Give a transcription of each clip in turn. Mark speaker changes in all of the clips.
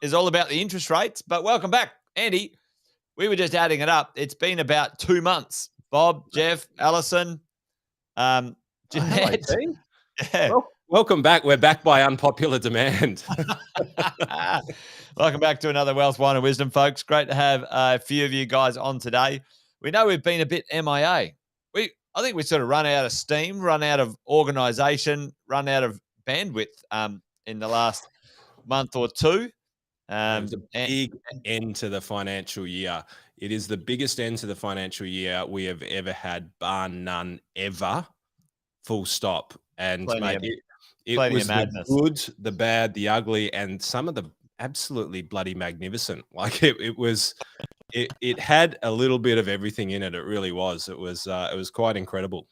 Speaker 1: is all about the interest rates. But welcome back, Andy. We were just adding it up. It's been about 2 months. Bob, Jeff, Alison, Jeanette.
Speaker 2: Yeah. Welcome back. We're back by unpopular demand.
Speaker 1: Welcome back to another Wealth, Wine and Wisdom, folks. Great to have a few of you guys on today. We know we've been a bit MIA. I think we sort of run out of steam, run out of organisation, run out of bandwidth in the last month or two.
Speaker 2: It was a big end to the financial year. It is the biggest end to the financial year we have ever had, bar none, ever. Full stop. And mate, it was the good, the bad, the ugly, and some of the absolutely bloody magnificent. Like it had a little bit of everything in it. It really was. It was quite incredible.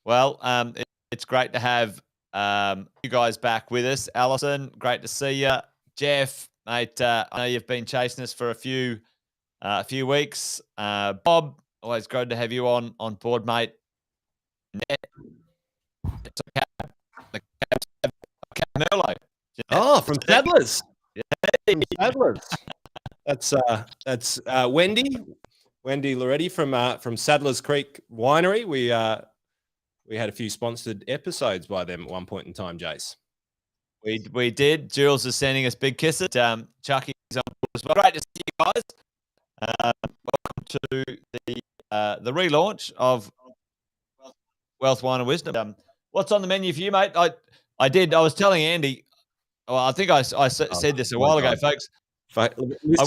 Speaker 1: Well, it's great to have you guys back with us. Alison, great to see you. Jeff, mate, I know you've been chasing us for a few weeks. Bob, always good to have you on board, mate.
Speaker 2: Oh, from Sadler's. Sadler's. That's Wendy Loretti from Sadler's Creek Winery. We had a few sponsored episodes by them at one point in time, Jace.
Speaker 1: We did. Jules is sending us big kisses. Chucky's on board as well. Great to see you guys. Welcome to the relaunch of Wealth, Wine and Wisdom. What's on the menu for you, mate? I was telling Andy. Well, I think I said this a while ago, folks. I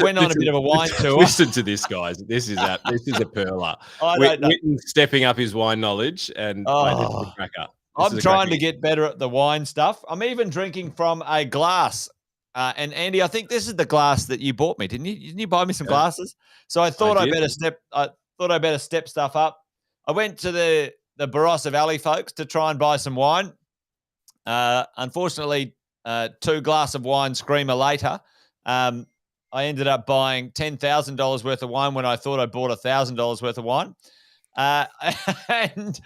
Speaker 1: went on a bit of a wine tour.
Speaker 2: Listen to this, guys. This is a perler. Witten's stepping up his wine knowledge, and this is a cracker.
Speaker 1: I'm trying to get better at the wine stuff. I'm even drinking from a glass. And Andy, I think this is the glass that you bought me, didn't you? Didn't you buy me some glasses? So I thought I better step stuff up. I went to the Barossa Valley folks to try and buy some wine. Unfortunately, 2 glass of wine screamer later, I ended up buying $10,000 worth of wine when I thought I bought $1,000 worth of wine. And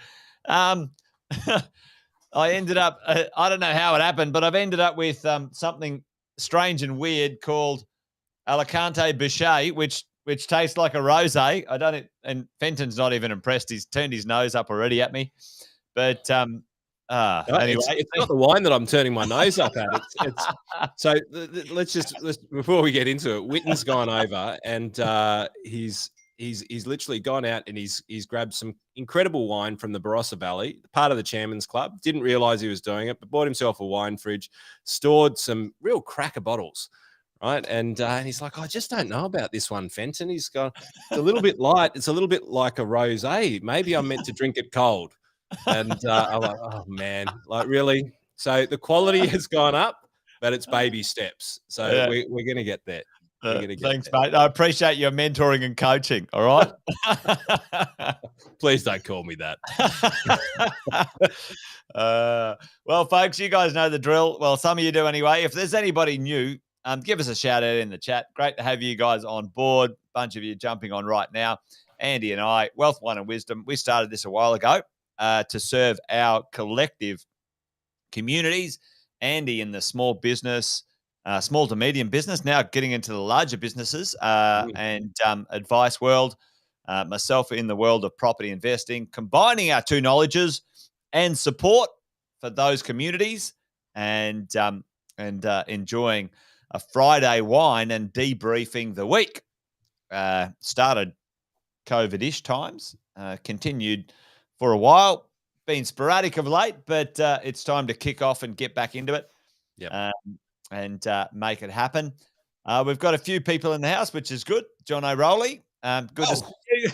Speaker 1: I ended up, I don't know how it happened, but I've ended up with something strange and weird called Alicante Boucher, which tastes like a rosé. And Fenton's not even impressed. He's turned his nose up already at me. But anyway,
Speaker 2: it's not the wine that I'm turning my nose up at. So let's before we get into it, Witten's gone over and he's literally gone out and he's grabbed some incredible wine from the Barossa Valley, part of the Chairman's Club. Didn't realize he was doing it, but bought himself a wine fridge, stored some real cracker bottles, right? And he's like, I just don't know about this one, Fenton. He's gone, it's a little bit light. It's a little bit like a rosé. Maybe I'm meant to drink it cold. And I'm like, oh man, like really? So the quality has gone up, but it's baby steps. So yeah. We're going to get there.
Speaker 1: Thanks, mate. I appreciate your mentoring and coaching. All right.
Speaker 2: Please don't call me that.
Speaker 1: Well, folks, you guys know the drill. Well, some of you do anyway. If there's anybody new, give us a shout out in the chat. Great to have you guys on board. Bunch of you jumping on right now. Andy and I, Wealth, Wine and Wisdom. We started this a while ago to serve our collective communities. Andy in the small business, small to medium business, now getting into the larger businesses and advice world. Myself in the world of property investing, combining our two knowledges and support for those communities, and enjoying a Friday wine and debriefing the week. Started COVID-ish times, continued for a while, been sporadic of late, but it's time to kick off and get back into it. And make it happen. We've got a few people in the house, which is good. John O'Rowley, good to see you.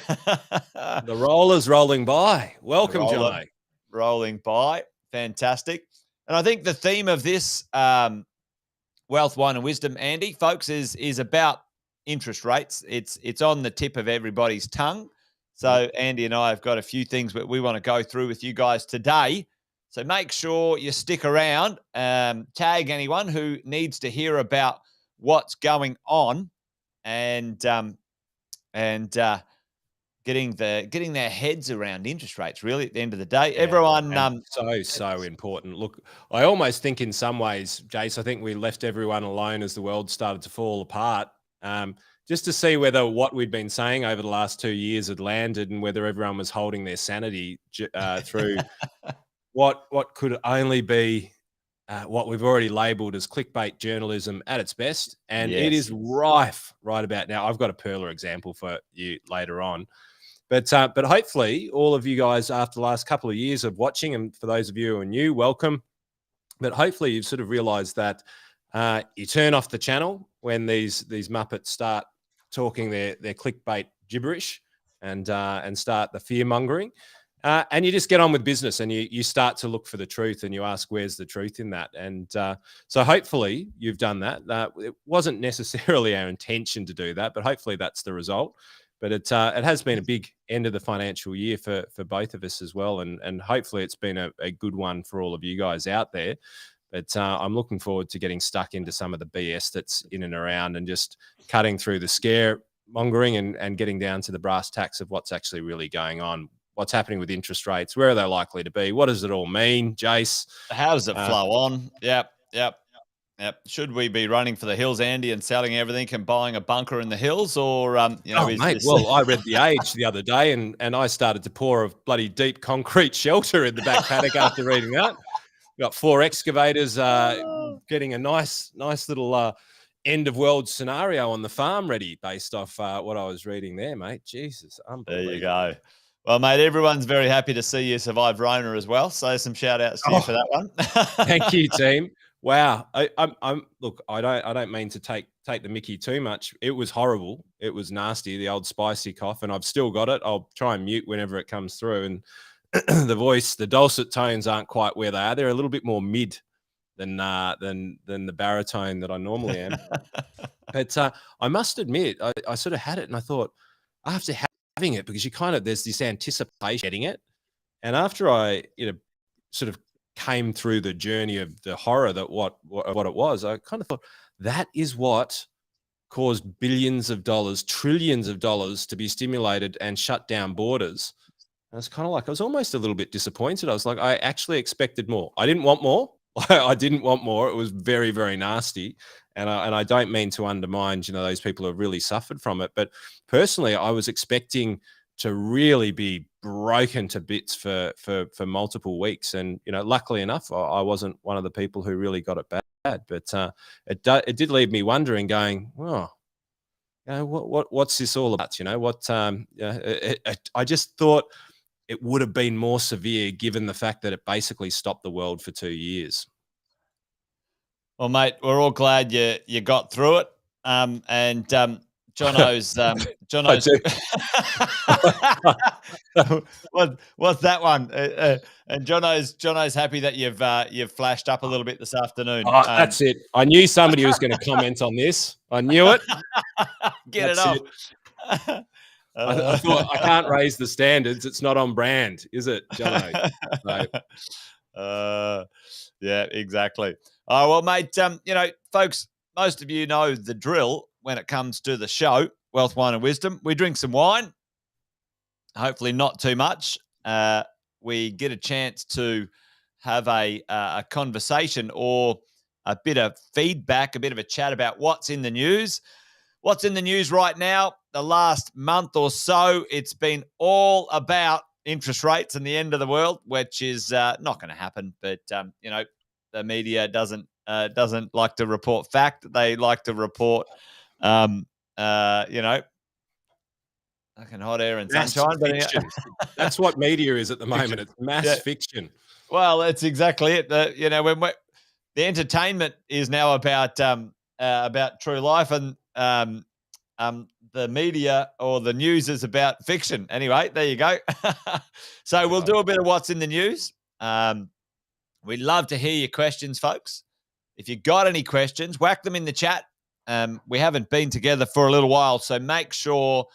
Speaker 2: The roller's rolling by. Welcome, John.
Speaker 1: Rolling by. Fantastic. And I think the theme of this Wealth, Wine and Wisdom, Andy, folks, is about interest rates. It's on the tip of everybody's tongue. So Andy and I have got a few things that we want to go through with you guys today. So make sure you stick around, tag anyone who needs to hear about what's going on, and get getting their heads around interest rates. Really, at the end of the day, everyone.
Speaker 2: So important. Look, I almost think in some ways, Jace, I think we left everyone alone as the world started to fall apart. Just to see whether what we'd been saying over the last 2 years had landed and whether everyone was holding their sanity through what could only be what we've already labelled as clickbait journalism at its best. And it is rife right about now. I've got a perler example for you later on. But hopefully all of you guys after the last couple of years of watching, and for those of you who are new, welcome. But hopefully you've sort of realised that you turn off the channel when these Muppets start talking their clickbait gibberish and start the fear mongering, and you just get on with business and you start to look for the truth and you ask where's the truth in that. And so hopefully you've done that. It wasn't necessarily our intention to do that, but hopefully that's the result. But it has been a big end of the financial year for both of us as well, and hopefully it's been a good one for all of you guys out there. But I'm looking forward to getting stuck into some of the BS that's in and around and just cutting through the scare mongering and getting down to the brass tacks of what's actually really going on, what's happening with interest rates, where are they likely to be, what does it all mean, Jace?
Speaker 1: How does it flow on? Yep. Should we be running for the hills, Andy, and selling everything and buying a bunker in the hills, or
Speaker 2: mate, well, I read The Age the other day, and I started to pour a bloody deep concrete shelter in the back paddock after reading that. Got 4 excavators getting a nice little end of world scenario on the farm ready based off what I was reading there, mate. Jesus, unbelievable.
Speaker 1: There you go. Well, mate, everyone's very happy to see you survive Rona as well. So some shout outs to you for that one.
Speaker 2: Thank you, team. Wow. I'm look, I don't mean to take the mickey too much. It was horrible. It was nasty, the old spicy cough, and I've still got it. I'll try and mute whenever it comes through. And the voice, the dulcet tones aren't quite where they are. They're a little bit more mid than the baritone that I normally am. But I must admit, I sort of had it and I thought, after having it, because there's this anticipation getting it. And after I, sort of came through the journey of the horror that what it was, I kind of thought that is what caused billions of dollars, trillions of dollars to be stimulated and shut down borders. And it's kind of like I was almost a little bit disappointed. I was like, I actually expected more. I didn't want more. I didn't want more. It was very, very nasty. And I don't mean to undermine, those people who have really suffered from it. But personally, I was expecting to really be broken to bits for multiple weeks. And, luckily enough, I wasn't one of the people who really got it bad. But it did leave me wondering, going, what's this all about? I just thought it would have been more severe given the fact that it basically stopped the world for 2 years.
Speaker 1: Well, mate, we're all glad you got through it. And Jono's what's that one? And Jono's happy that you've flashed up a little bit this afternoon.
Speaker 2: Oh, that's it. I knew somebody was going to comment on this. I knew it.
Speaker 1: Get it off.
Speaker 2: I thought I can't raise the standards. It's not on brand, is it, Jono?
Speaker 1: Yeah, exactly. Oh, well, mate, folks, most of you know the drill when it comes to the show, Wealth, Wine and Wisdom. We drink some wine, hopefully not too much. We get a chance to have a conversation or a bit of feedback, a bit of a chat about what's in the news. What's in the news right now? The last month or so, it's been all about interest rates and the end of the world, which is not going to happen. But, the media doesn't like to report fact. They like to report, fucking hot air and
Speaker 2: mass
Speaker 1: sunshine.
Speaker 2: Fiction. That's what media is at the moment. It's mass fiction.
Speaker 1: Well, that's exactly it. When the entertainment is now about true life, and the media or the news is about fiction. Anyway, there you go. So we'll do a bit of what's in the news. We'd love to hear your questions, folks. If you got any questions, whack them in the chat. We haven't been together for a little while, so make sure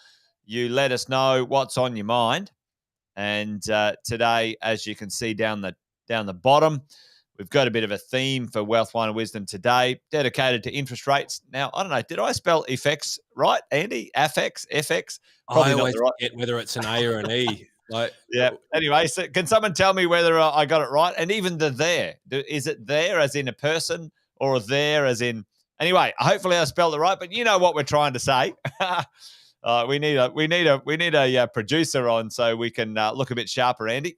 Speaker 1: you let us know what's on your mind. And today, as you can see down the bottom, We've got a bit of a theme for Wealth, Wine and Wisdom today, dedicated to interest rates. Now, I don't know, did I spell FX right, Andy? FX? Probably
Speaker 2: I
Speaker 1: not
Speaker 2: always
Speaker 1: the right.
Speaker 2: forget whether it's an A or an E. Like,
Speaker 1: Yeah. Anyway, so can someone tell me whether I got it right? And even the there, is it there as in a person or there as in? Anyway, hopefully I spelled it right. But you know what we're trying to say. We need a producer on so we can look a bit sharper, Andy.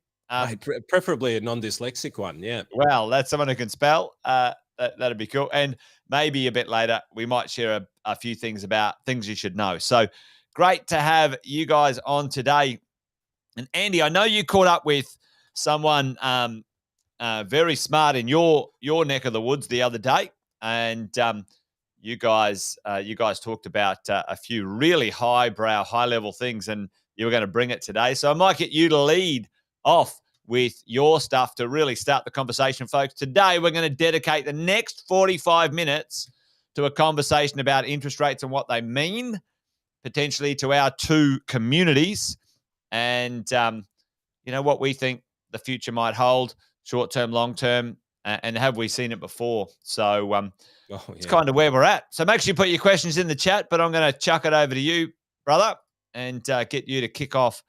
Speaker 2: preferably a non-dyslexic one. Yeah.
Speaker 1: Well, that's someone who can spell. That'd be cool. And maybe a bit later, we might share a few things about things you should know. So great to have you guys on today. And Andy, I know you caught up with someone very smart in your neck of the woods the other day, and you guys talked about a few really highbrow, high-level things, and you were going to bring it today. So I might get you to lead off with your stuff to really start the conversation, folks. Today, we're going to dedicate the next 45 minutes to a conversation about interest rates and what they mean, potentially to our two communities, and what we think the future might hold, short-term, long-term, and have we seen it before? So it's kind of where we're at. So make sure you put your questions in the chat, but I'm going to chuck it over to you, brother, and get you to kick off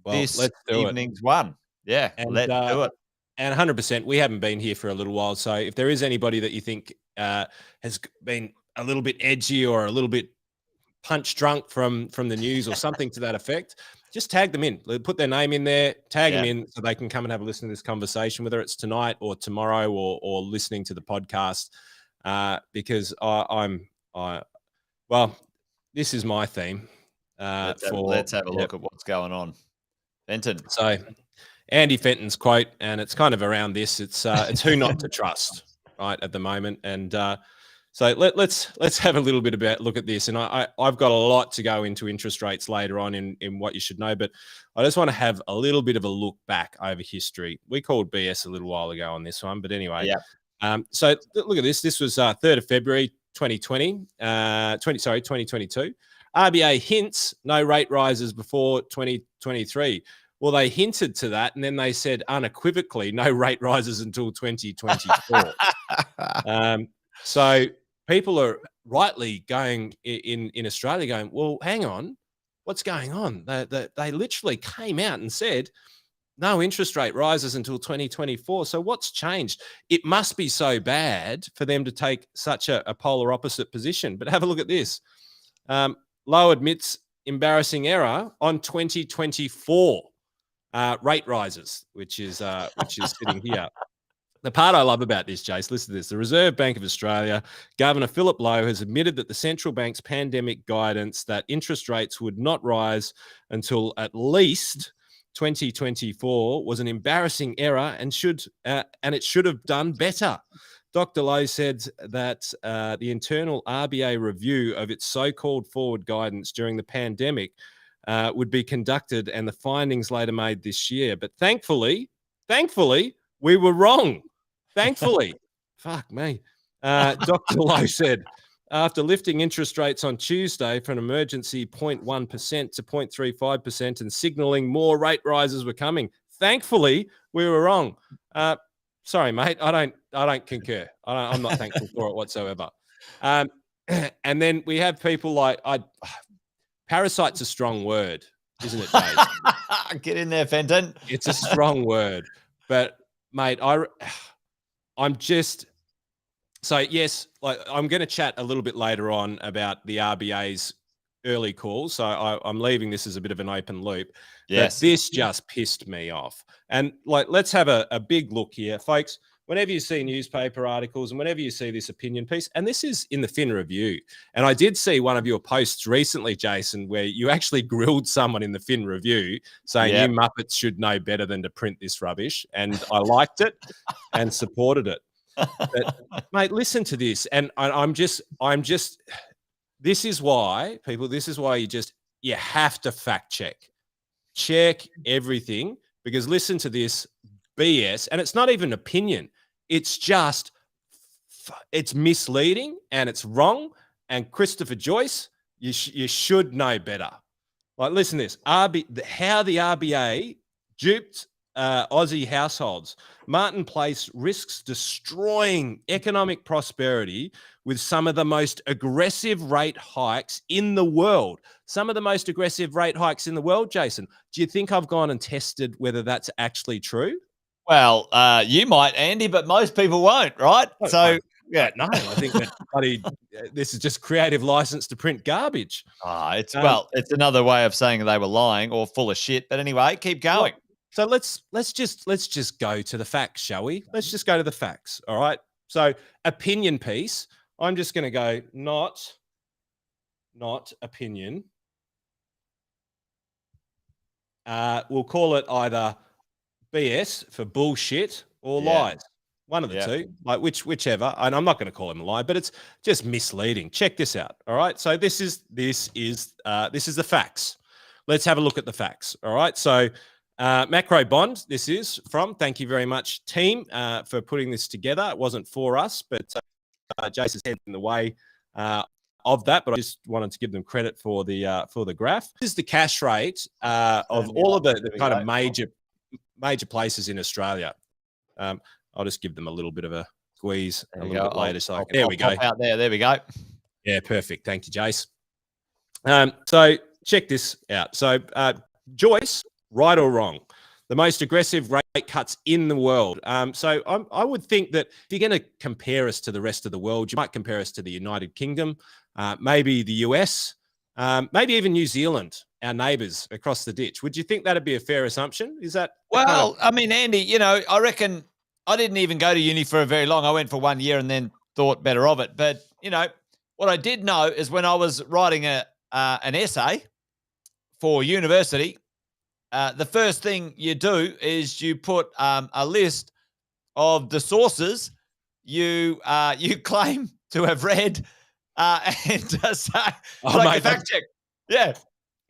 Speaker 1: this evening's one. Yeah, let's do it.
Speaker 2: And 100%, we haven't been here for a little while. So if there is anybody that you think has been a little bit edgy or a little bit punch drunk from the news or something to that effect, just tag them in. Put their name in there, tag them in so they can come and have a listen to this conversation, whether it's tonight or tomorrow or listening to the podcast. Because this is my theme.
Speaker 1: Let's have a look at what's going on. Fenton.
Speaker 2: So Andy Fenton's quote, and it's kind of around this. It's who not to trust, right, at the moment. And so let's have a little bit about look at this. And I've got a lot to go into interest rates later on in what you should know, but I just want to have a little bit of a look back over history. We called BS a little while ago on this one, but anyway.
Speaker 1: Yeah.
Speaker 2: So look at this. This was 3rd of February 2022. RBA hints no rate rises before 2023. Well, they hinted to that, and then they said unequivocally no rate rises until 2024. So people are rightly going in Australia going, well, hang on, what's going on? They literally came out and said no interest rate rises until 2024. So what's changed? It must be so bad for them to take such a polar opposite position. But have a look at this. Low admits embarrassing error on 2024 rate rises, which is sitting here. The part I love about this, Jace, listen to this. The Reserve Bank of Australia, Governor Philip Lowe, has admitted that the central bank's pandemic guidance that interest rates would not rise until at least 2024 was an embarrassing error and it should have done better. Dr. Lowe said that the internal RBA review of its so-called forward guidance during the pandemic would be conducted and the findings later made this year. But thankfully, we were wrong. Thankfully. Fuck me. Dr. Lowe said, after lifting interest rates on Tuesday from an emergency 0.1% to 0.35% and signalling more rate rises were coming, thankfully, we were wrong. Sorry, mate. I don't concur. I'm not thankful for it whatsoever. And then we have people like parasite's a strong word, isn't it, Dave?
Speaker 1: Get in there, Fenton.
Speaker 2: It's a strong word, but mate, I'm just so yes. Like I'm going to chat a little bit later on about the RBA's early calls. So I'm leaving this as a bit of an open loop.
Speaker 1: Yes,
Speaker 2: but this just pissed me off. And like, let's have a big look here, folks. Whenever you see newspaper articles and whenever you see this opinion piece, and this is in the Fin Review, and I did see one of your posts recently, Jason, where you actually grilled someone in the Fin Review saying you Muppets should know better than to print this rubbish, and I liked it and supported it. But, mate, listen to this, and I'm just. This is why, people. This is why you have to fact check everything, because listen to this BS, and it's not even opinion. It's just, it's misleading and it's wrong. And Christopher Joyce, you should know better. Like, listen to this. How the RBA duped Aussie households. Martin Place risks destroying economic prosperity with some of the most aggressive rate hikes in the world. Some of the most aggressive rate hikes in the world, Jason. Do you think I've gone and tested whether that's actually true?
Speaker 1: Well, you might, Andy, but most people won't, right? So, yeah.
Speaker 2: No, I think that this is just creative license to print garbage.
Speaker 1: It's another way of saying they were lying or full of shit. But anyway, keep going.
Speaker 2: So let's just go to the facts, shall we? Let's just go to the facts. All right. So opinion piece. I'm just going to go not opinion. We'll call it either BS for bullshit or lies. One of the two, like whichever. And I'm not going to call him a lie, but it's just misleading. Check this out. All right. So this is the facts. Let's have a look at the facts. All right. So Macro Bond, this is from. Thank you very much, team, for putting this together. It wasn't for us, but Jason's head in the way of that. But I just wanted to give them credit for the graph. This is the cash rate of all of the kind of major places in Australia. I'll just give them a little bit of a squeeze a little bit later. So there we go.
Speaker 1: Out there. There we go.
Speaker 2: Yeah, perfect. Thank you, Jace. So check this out. So Joyce, right or wrong, the most aggressive rate cuts in the world. So I would think that if you're going to compare us to the rest of the world, you might compare us to the United Kingdom, maybe the US, maybe even New Zealand, our neighbours across the ditch. Would you think that'd be a fair assumption? Is that
Speaker 1: I mean, Andy, I reckon I didn't even go to uni for very long. I went for 1 year and then thought better of it. But what I did know is when I was writing an essay for university, the first thing you do is you put a list of the sources you claim to have read and say, a fact check. Yeah.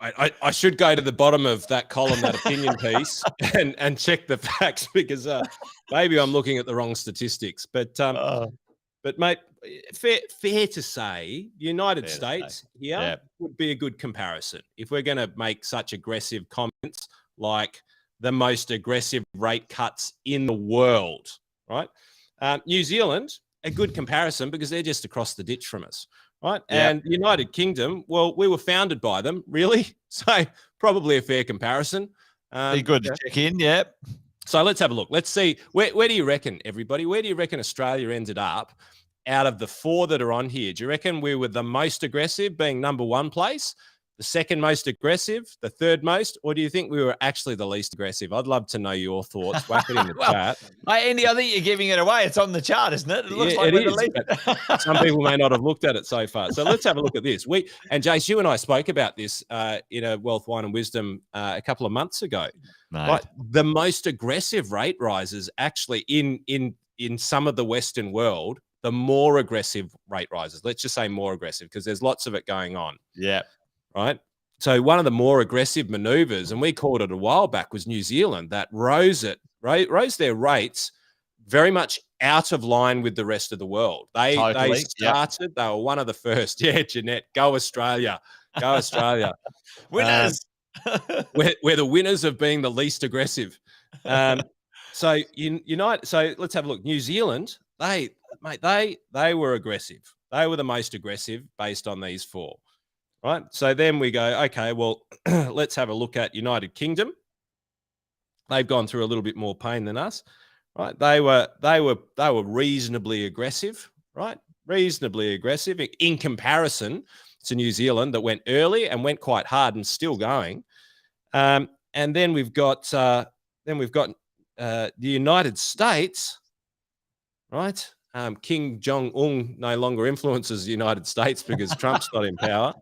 Speaker 2: I should go to the bottom of that column, that opinion piece, and check the facts because maybe I'm looking at the wrong statistics. But mate, fair to say, the United States here would be a good comparison if we're going to make such aggressive comments like the most aggressive rate cuts in the world, right? New Zealand, a good comparison because they're just across the ditch from us. Right. And the United Kingdom, well, we were founded by them, really. So probably a fair comparison.
Speaker 1: Be good to check in. Yeah.
Speaker 2: So let's have a look. Let's see. Where do you reckon, everybody? Where do you reckon Australia ended up out of the four that are on here? Do you reckon we were the most aggressive, being number one place, the second most aggressive, the third most, or do you think we were actually the least aggressive? I'd love to know your thoughts. Whack it in the chat.
Speaker 1: Andy, I think you're giving it away. It's on the chart, isn't it? It looks like we're the least.
Speaker 2: Some people may not have looked at it so far. So let's have a look at this. And Jace, you and I spoke about this in a Wealth, Wine and Wisdom a couple of months ago. Right? The most aggressive rate rises actually in some of the Western world, the more aggressive rate rises. Let's just say more aggressive because there's lots of it going on.
Speaker 1: Yeah.
Speaker 2: Right. So one of the more aggressive maneuvers, and we called it a while back, was New Zealand that rose their rates very much out of line with the rest of the world. They started, they were one of the first. Yeah, Jeanette, go Australia. Go Australia.
Speaker 1: Winners.
Speaker 2: We're the winners of being the least aggressive. So let's have a look. New Zealand, they were aggressive. They were the most aggressive based on these four. Right. So then we go, okay, well, let's have a look at United Kingdom. They've gone through a little bit more pain than us. Right. They were reasonably aggressive, right? Reasonably aggressive in comparison to New Zealand that went early and went quite hard and still going. And then we've got the United States, right? Kim Jong-un no longer influences the United States because Trump's not in power.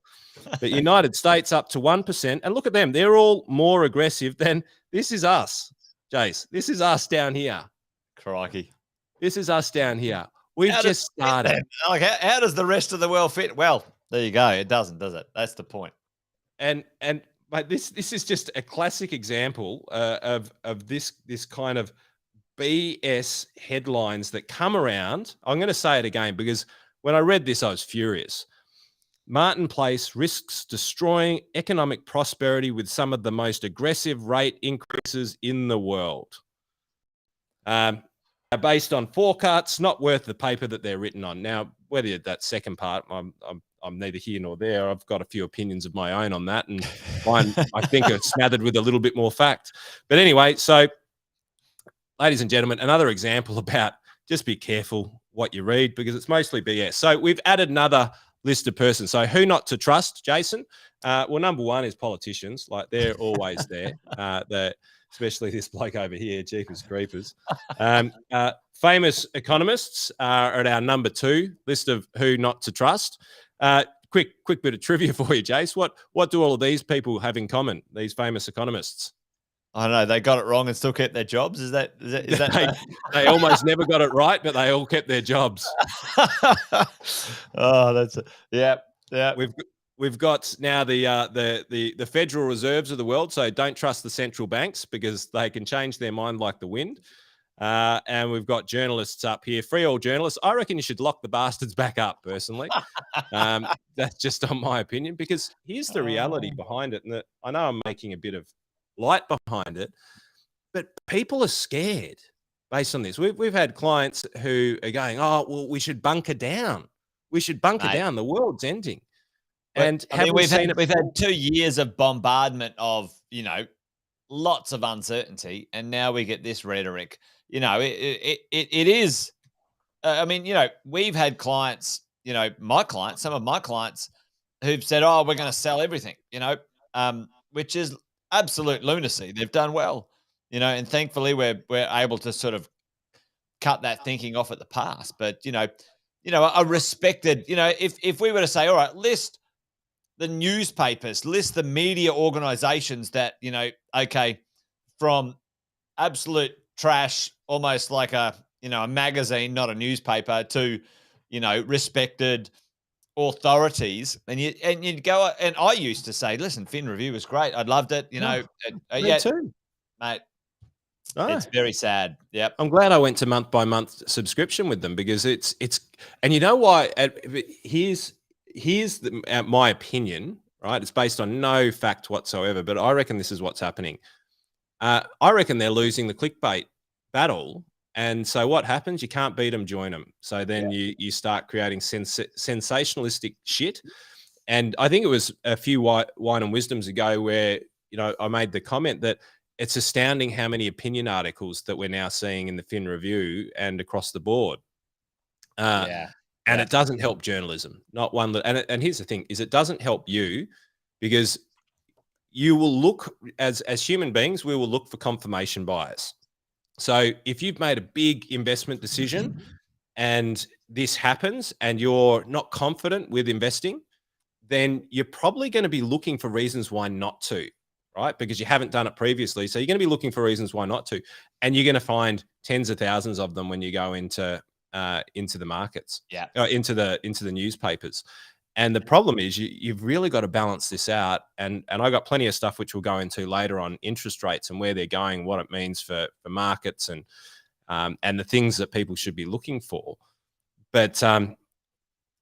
Speaker 2: But United States up to 1%. And look at them. They're all more aggressive than this is us, Jace. This is us down here.
Speaker 1: Crikey.
Speaker 2: This is us down here. We've just started.
Speaker 1: Like, how does the rest of the world fit? Well, there you go. It doesn't, does it? That's the point.
Speaker 2: And but this is just a classic example of this kind of BS headlines that come around. I'm going to say it again because when I read this, I was furious. Martin Place risks destroying economic prosperity with some of the most aggressive rate increases in the world. Based on forecasts, not worth the paper that they're written on. Now, whether that second part, I'm neither here nor there. I've got a few opinions of my own on that, and mine, I think, are smothered with a little bit more fact. But anyway, so, ladies and gentlemen, another example about just be careful what you read, because it's mostly BS. So we've added another list of persons. So who not to trust, Jason? Well, number one is politicians. Like, they're always there. Especially this bloke over here, Jeepers Creepers. Famous economists are at our number two list of who not to trust. Quick bit of trivia for you, Jace. What do all of these people have in common, these famous economists?
Speaker 1: I don't know. They got it wrong and still kept their jobs. Is that
Speaker 2: they almost never got it right, but they all kept their jobs.
Speaker 1: Oh, that's it. Yeah.
Speaker 2: We've got now the Federal Reserves of the world. So don't trust the central banks, because they can change their mind like the wind. And we've got journalists up here, free all journalists. I reckon you should lock the bastards back up, personally. That's just on my opinion, because here's the reality behind it. And I know I'm making a bit of light behind it, but people are scared based on this. We've had clients who are going, oh, well, we should bunker down. We should bunker down. The world's ending. And
Speaker 1: we've had 2 years of bombardment of, lots of uncertainty, and now we get this rhetoric. It is. We've had clients, some of my clients who've said, "Oh, we're going to sell everything," which is absolute lunacy. They've done well, and thankfully we're able to sort of cut that thinking off at the pass. But a respected, if we were to say, all right, list the newspapers, list the media organizations that, okay, from absolute trash, almost like a magazine, not a newspaper, to, respected authorities. And you'd go, and I used to say, listen, Fin Review was great. I loved it.
Speaker 2: Me too, mate.
Speaker 1: Oh. It's very sad. Yep.
Speaker 2: I'm glad I went to month by month subscription with them, because it's, and you know why? Here's my opinion, right? It's based on no fact whatsoever, but I reckon this is what's happening. I reckon they're losing the clickbait battle. And so what happens? You can't beat them, join them. So then you start creating sensationalistic shit. And I think it was a few Wine and Wisdoms ago where, I made the comment that it's astounding how many opinion articles that we're now seeing in the Fin Review and across the board. And it doesn't help journalism. Not one that, and here's the thing, is it doesn't help you, because you will look, as human beings, we will look for confirmation bias. So if you've made a big investment decision and this happens and you're not confident with investing, then you're probably going to be looking for reasons why not to, right? Because you haven't done it previously. So you're going to be looking for reasons why not to. And you're going to find tens of thousands of them when you go into the markets, into the newspapers. And the problem is you've really got to balance this out. And I got plenty of stuff which we'll go into later on interest rates and where they're going, what it means for markets and the things that people should be looking for. But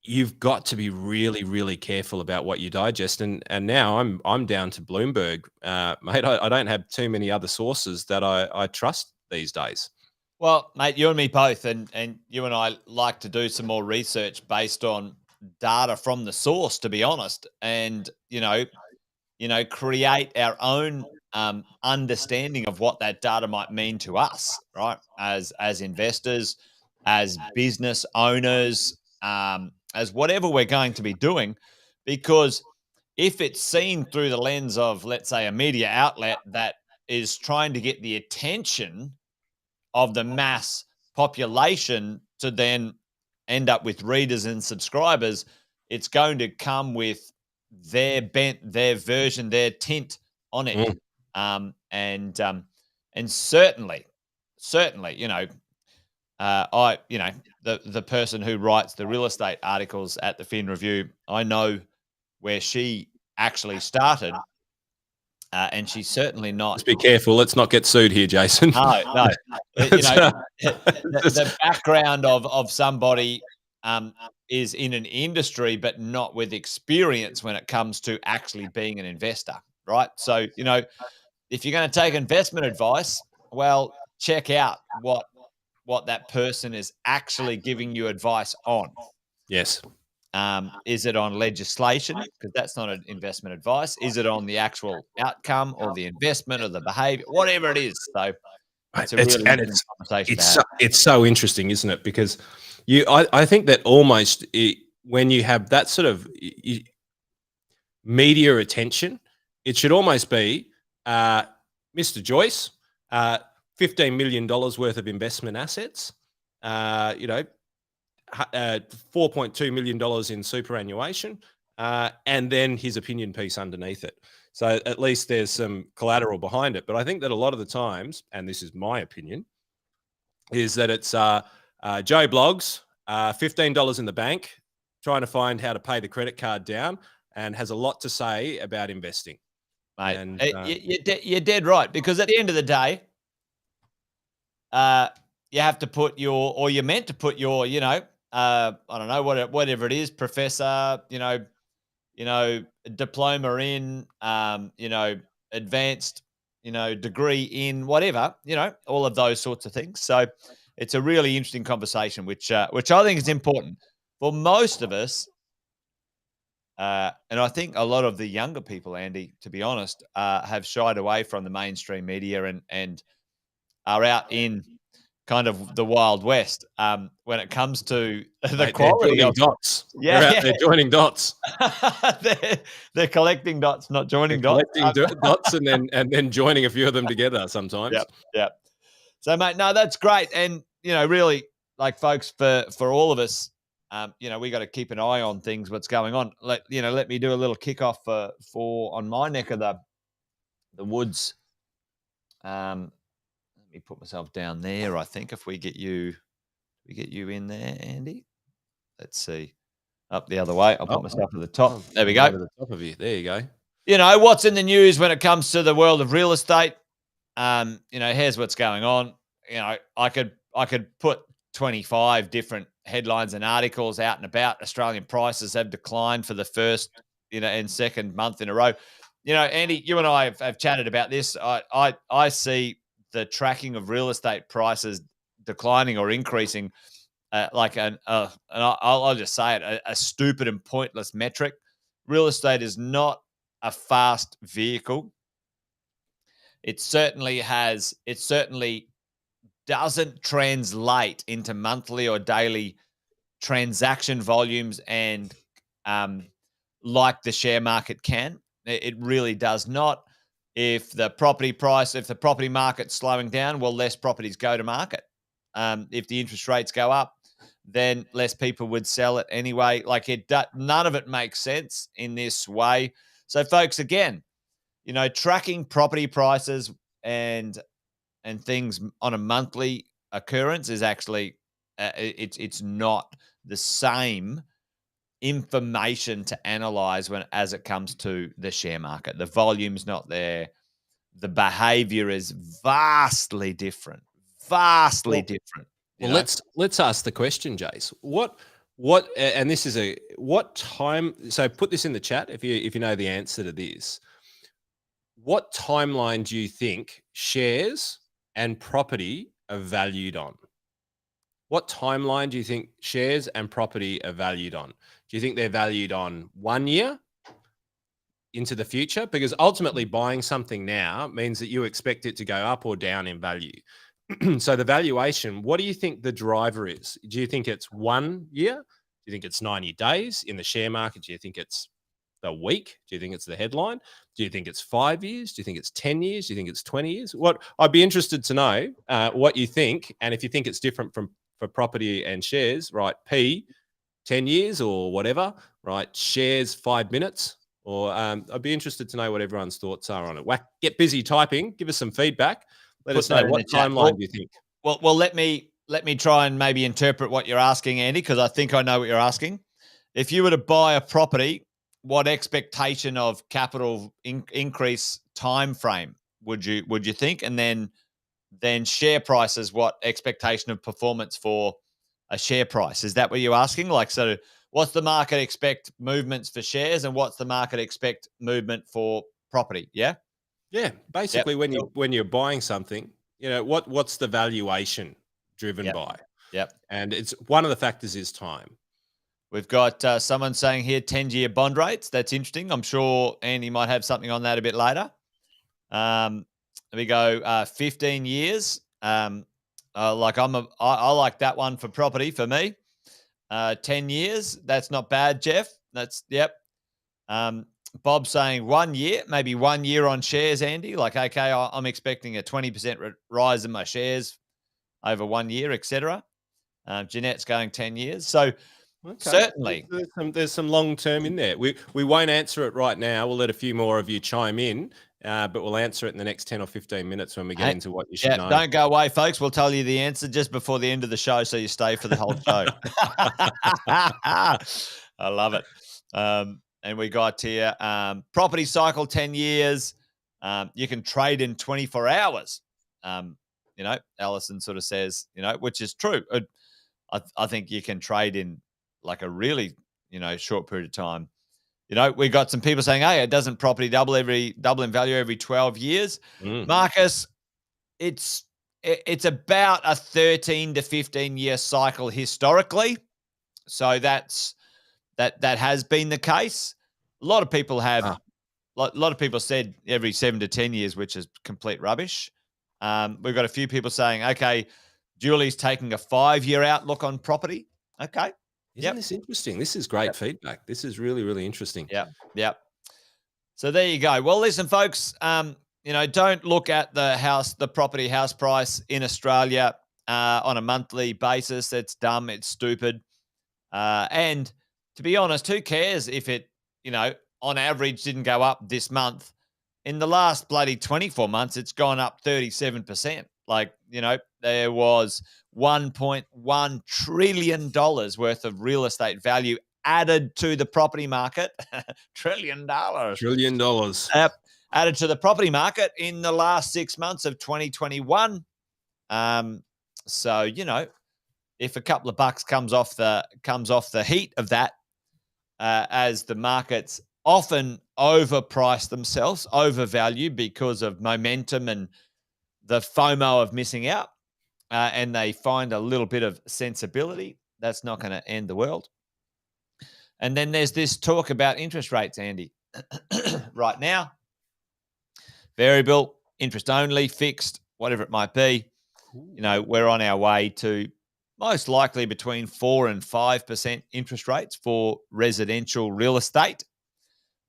Speaker 2: you've got to be really, really careful about what you digest. And now I'm down to Bloomberg, mate. I don't have too many other sources that I trust these days.
Speaker 1: Well, mate, you and me both, and you and I like to do some more research based on data from the source, to be honest, and create our own understanding of what that data might mean to us, right? As investors, as business owners, as whatever we're going to be doing, because if it's seen through the lens of, let's say, a media outlet that is trying to get the attention of the mass population to then end up with readers and subscribers, it's going to come with their bent, their version, their tint on it. And certainly, the person who writes the real estate articles at the Fin Review, I know where she actually started. And she's certainly not.
Speaker 2: Just be careful. Let's not get sued here, Jason.
Speaker 1: No. The background of somebody is in an industry, but not with experience when it comes to actually being an investor, right? So, if you're going to take investment advice, well, check out what that person is actually giving you advice on.
Speaker 2: Yes.
Speaker 1: Is it on legislation? Because that's not an investment advice. Is it on the actual outcome or the investment or the behavior, whatever it is? So it's a really interesting conversation to have.
Speaker 2: It's so interesting, isn't it? Because I think that almost when you have that sort of media attention, it should almost be Mr. Joyce, $15 million worth of investment assets, $4.2 million in superannuation, and then his opinion piece underneath it. So at least there's some collateral behind it. But I think that a lot of the times, and this is my opinion, is that it's Joe Blogs, $15 in the bank, trying to find how to pay the credit card down, and has a lot to say about investing.
Speaker 1: Mate,
Speaker 2: And
Speaker 1: you're dead right, because at the end of the day, you have to put or you're meant to put your, I don't know, whatever it is, professor, diploma in, advanced, degree in whatever, all of those sorts of things. So it's a really interesting conversation, which I think is important for most of us. And I think a lot of the younger people, Andy, to be honest, have shied away from the mainstream media and are out in kind of the Wild West when it comes to the quality of
Speaker 2: dots.
Speaker 1: Yeah,
Speaker 2: they're out there joining dots.
Speaker 1: they're collecting dots, not joining dots.
Speaker 2: Collecting dots and then joining a few of them together sometimes.
Speaker 1: Yeah. So, mate, no, that's great, and really, like, folks, for all of us, we got to keep an eye on things, what's going on. Let me do a little kickoff for on my neck of the woods. Let me put myself down there. I think if we get you in there, Andy. Let's see. Up the other way. I'll put myself at the top. There we go.
Speaker 2: To the top of you. There you go.
Speaker 1: What's in the news when it comes to the world of real estate? Here's what's going on. I could put 25 different headlines and articles out and about. Australian prices have declined for the first, and second month in a row. Andy, you and I have chatted about this. I see the tracking of real estate prices declining or increasing and I'll just say it, a stupid and pointless metric. Real estate is not a fast vehicle. It certainly doesn't translate into monthly or daily transaction volumes and like the share market can. It really does not. If the property market's slowing down, well, less properties go to market. If the interest rates go up, then less people would sell it anyway. Like, none of it makes sense in this way. So, folks, again, tracking property prices and things on a monthly occurrence is actually it's not the same information to analyze as it comes to the share market. The volume's not there. The behavior is vastly different.
Speaker 2: Well, let's ask the question, Jace. What and this is what time, so put this in the chat if you know the answer to this. What timeline do you think shares and property are valued on? What timeline do you think shares and property are valued on? Do you think they're valued on 1 year into the future? Because ultimately buying something now means that you expect it to go up or down in value. So the valuation, what do you think the driver is? Do you think it's 1 year? Do you think it's 90 days in the share market? Do you think it's the week? Do you think it's the headline? Do you think it's 5 years? Do you think it's 10 years? Do you think it's 20 years? I'd be interested to know what you think. And if you think it's different for property and shares, right? 10 years or whatever, right? Shares 5 minutes. Or I'd be interested to know what everyone's thoughts are on it. Get busy typing. Give us some feedback. Let us know what timeline do you think.
Speaker 1: Well, let me try and maybe interpret what you're asking, Andy, because I think I know what you're asking. If you were to buy a property, what expectation of capital increase time frame would you think? And then share prices, what expectation of performance for a share price. Is that what you're asking? Like, so what's the market expect movements for shares, and what's the market expect movement for property? Yeah.
Speaker 2: Yeah,
Speaker 1: Yep.
Speaker 2: basically
Speaker 1: Cool.
Speaker 2: when you're buying something, what's the valuation driven
Speaker 1: Yep.
Speaker 2: by?
Speaker 1: Yep.
Speaker 2: And it's one of the factors is time.
Speaker 1: We've got someone saying here 10-year bond rates. That's interesting. I'm sure Andy might have something on that a bit later. There we go. 15 years. Like I like that one for property for me. 10 years. That's not bad, Jeff. That's yep. Bob saying 1 year, maybe 1 year on shares, Andy. Like, okay, I'm expecting a 20% rise in my shares over 1 year, etc. Jeanette's going 10 years. So
Speaker 2: Okay.
Speaker 1: certainly.
Speaker 2: There's some long term in there. We won't answer it right now. We'll let a few more of you chime in, but we'll answer it in the next 10 or 15 minutes when we get into what you should know.
Speaker 1: Don't go away, folks. We'll tell you the answer just before the end of the show, so you stay for the whole show. I love it. And we got here property cycle 10 years. You can trade in 24 hours. Allison sort of says, which is true. I think you can trade in like a really, short period of time. We got some people saying, hey, it doesn't property double in value every 12 years. Marcus, it's about a 13 to 15 year cycle historically. So that has been the case. A lot of people have, a lot of people said every 7 to 10 years, which is complete rubbish. We've got a few people saying, okay, Julie's taking a 5-year outlook on property. Okay.
Speaker 2: Isn't this interesting? This is great feedback. This is really, really interesting.
Speaker 1: Yep. So there you go. Well, listen, folks, don't look at the property house price in Australia on a monthly basis. It's dumb. It's stupid. And to be honest, who cares if it, on average didn't go up this month? In the last bloody 24 months, it's gone up 37%. Like, there was $1.1 trillion worth of real estate value added to the property market. $1 trillion. Added to the property market in the last 6 months of 2021. So, if a couple of bucks comes off the heat of that, as the markets often overprice themselves, overvalue because of momentum and the FOMO of missing out, and they find a little bit of sensibility, that's not going to end the world. And then there's this talk about interest rates, Andy. Right now, variable, interest only, fixed, whatever it might be. We're on our way to most likely between 4 and 5% interest rates for residential real estate.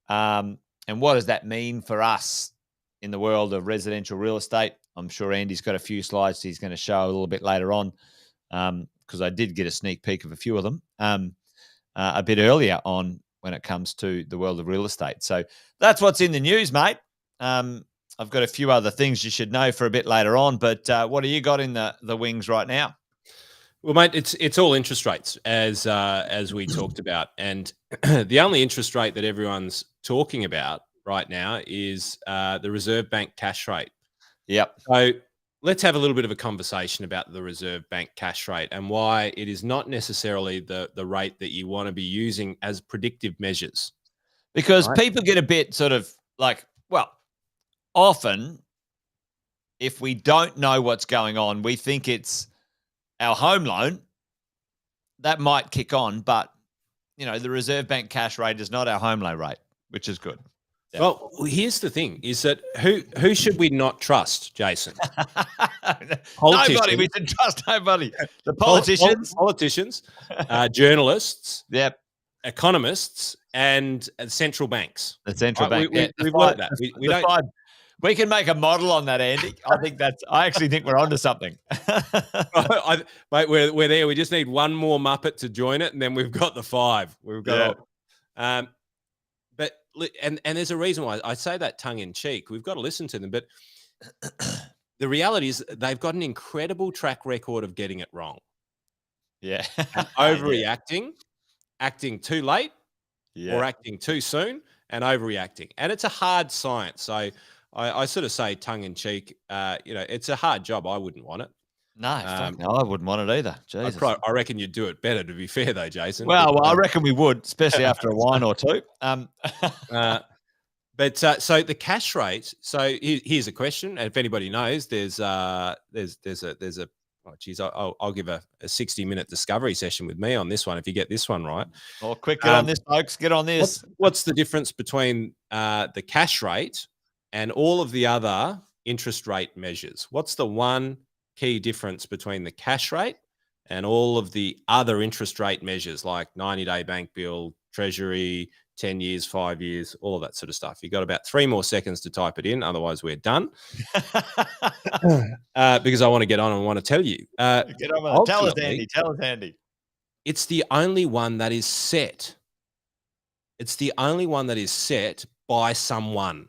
Speaker 1: And what does that mean for us in the world of residential real estate? I'm sure Andy's got a few slides he's going to show a little bit later on, because I did get a sneak peek of a few of them a bit earlier on when it comes to the world of real estate. So that's what's in the news, mate. I've got a few other things you should know for a bit later on, but what do you got in the wings right now?
Speaker 2: Well, mate, it's all interest rates as we talked about, and the only interest rate that everyone's talking about right now is the Reserve Bank cash rate.
Speaker 1: Yep.
Speaker 2: So let's have a little bit of a conversation about the Reserve Bank cash rate and why it is not necessarily the rate that you want to be using as predictive measures.
Speaker 1: Because people get a bit sort of like, well, often if we don't know what's going on, we think it's our home loan that might kick on, but the Reserve Bank cash rate is not our home loan rate, which is good.
Speaker 2: Yeah. Well, here's the thing: is that who should we not trust, Jason?
Speaker 1: Nobody. We should trust nobody. The politicians,
Speaker 2: journalists,
Speaker 1: economists,
Speaker 2: and central banks.
Speaker 1: The central bank.
Speaker 2: We've learned that. We don't.
Speaker 1: We can make a model on that, Andy. I actually think we're onto something.
Speaker 2: Mate, we're there. We just need one more Muppet to join it, and then we've got the 5. We've got but there's a reason why I say that tongue in cheek. We've got to listen to them, but the reality is they've got an incredible track record of getting it wrong.
Speaker 1: Yeah.
Speaker 2: And overreacting, acting too late, or acting too soon, and overreacting. And it's a hard science. So I sort of say tongue in cheek, it's a hard job. I wouldn't want it.
Speaker 1: No, fuck no, I wouldn't want it either. Jesus.
Speaker 2: I reckon you'd do it better, to be fair, though, Jason.
Speaker 1: Well, I reckon we would, especially after a wine or two.
Speaker 2: But so the cash rate. So here's a question, and if anybody knows, there's a oh geez, I'll give a 60-minute discovery session with me on this one if you get this one right.
Speaker 1: Well, quick, get on this, folks. Get on this.
Speaker 2: What's the difference between the cash rate and all of the other interest rate measures? What's the one key difference between the cash rate and all of the other interest rate measures like 90-day bank bill, treasury, 10 years, 5 years, all of that sort of stuff? You got about 3 more seconds to type it in. Otherwise, we're done. Because I want to get on and want to tell you.
Speaker 1: Get on. Tell us, Andy. Tell us, Andy.
Speaker 2: It's the only one that is set. It's the only one that is set by someone.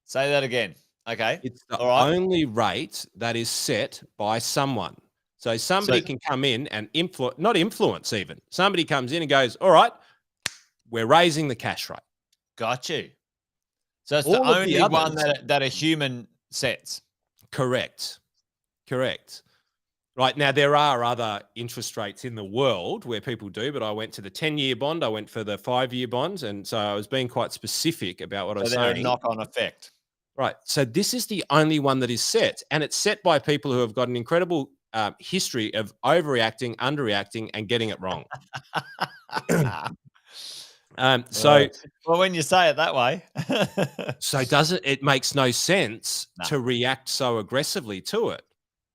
Speaker 1: Say that again. Okay.
Speaker 2: It's the only rate that is set by someone. So somebody can come in and not influence even. Somebody comes in and goes, all right, we're raising the cash rate.
Speaker 1: Got you. So it's the only one that a human sets.
Speaker 2: Correct. Right. Now, there are other interest rates in the world where people do, but I went to the 10-year bond. I went for the 5-year bonds. And so I was being quite specific about what I was saying.
Speaker 1: So they're a knock-on effect.
Speaker 2: Right. So this is the only one that is set, and it's set by people who have got an incredible history of overreacting, underreacting, and getting it wrong.
Speaker 1: Well, when you say it that way,
Speaker 2: so it makes no sense to react so aggressively to it,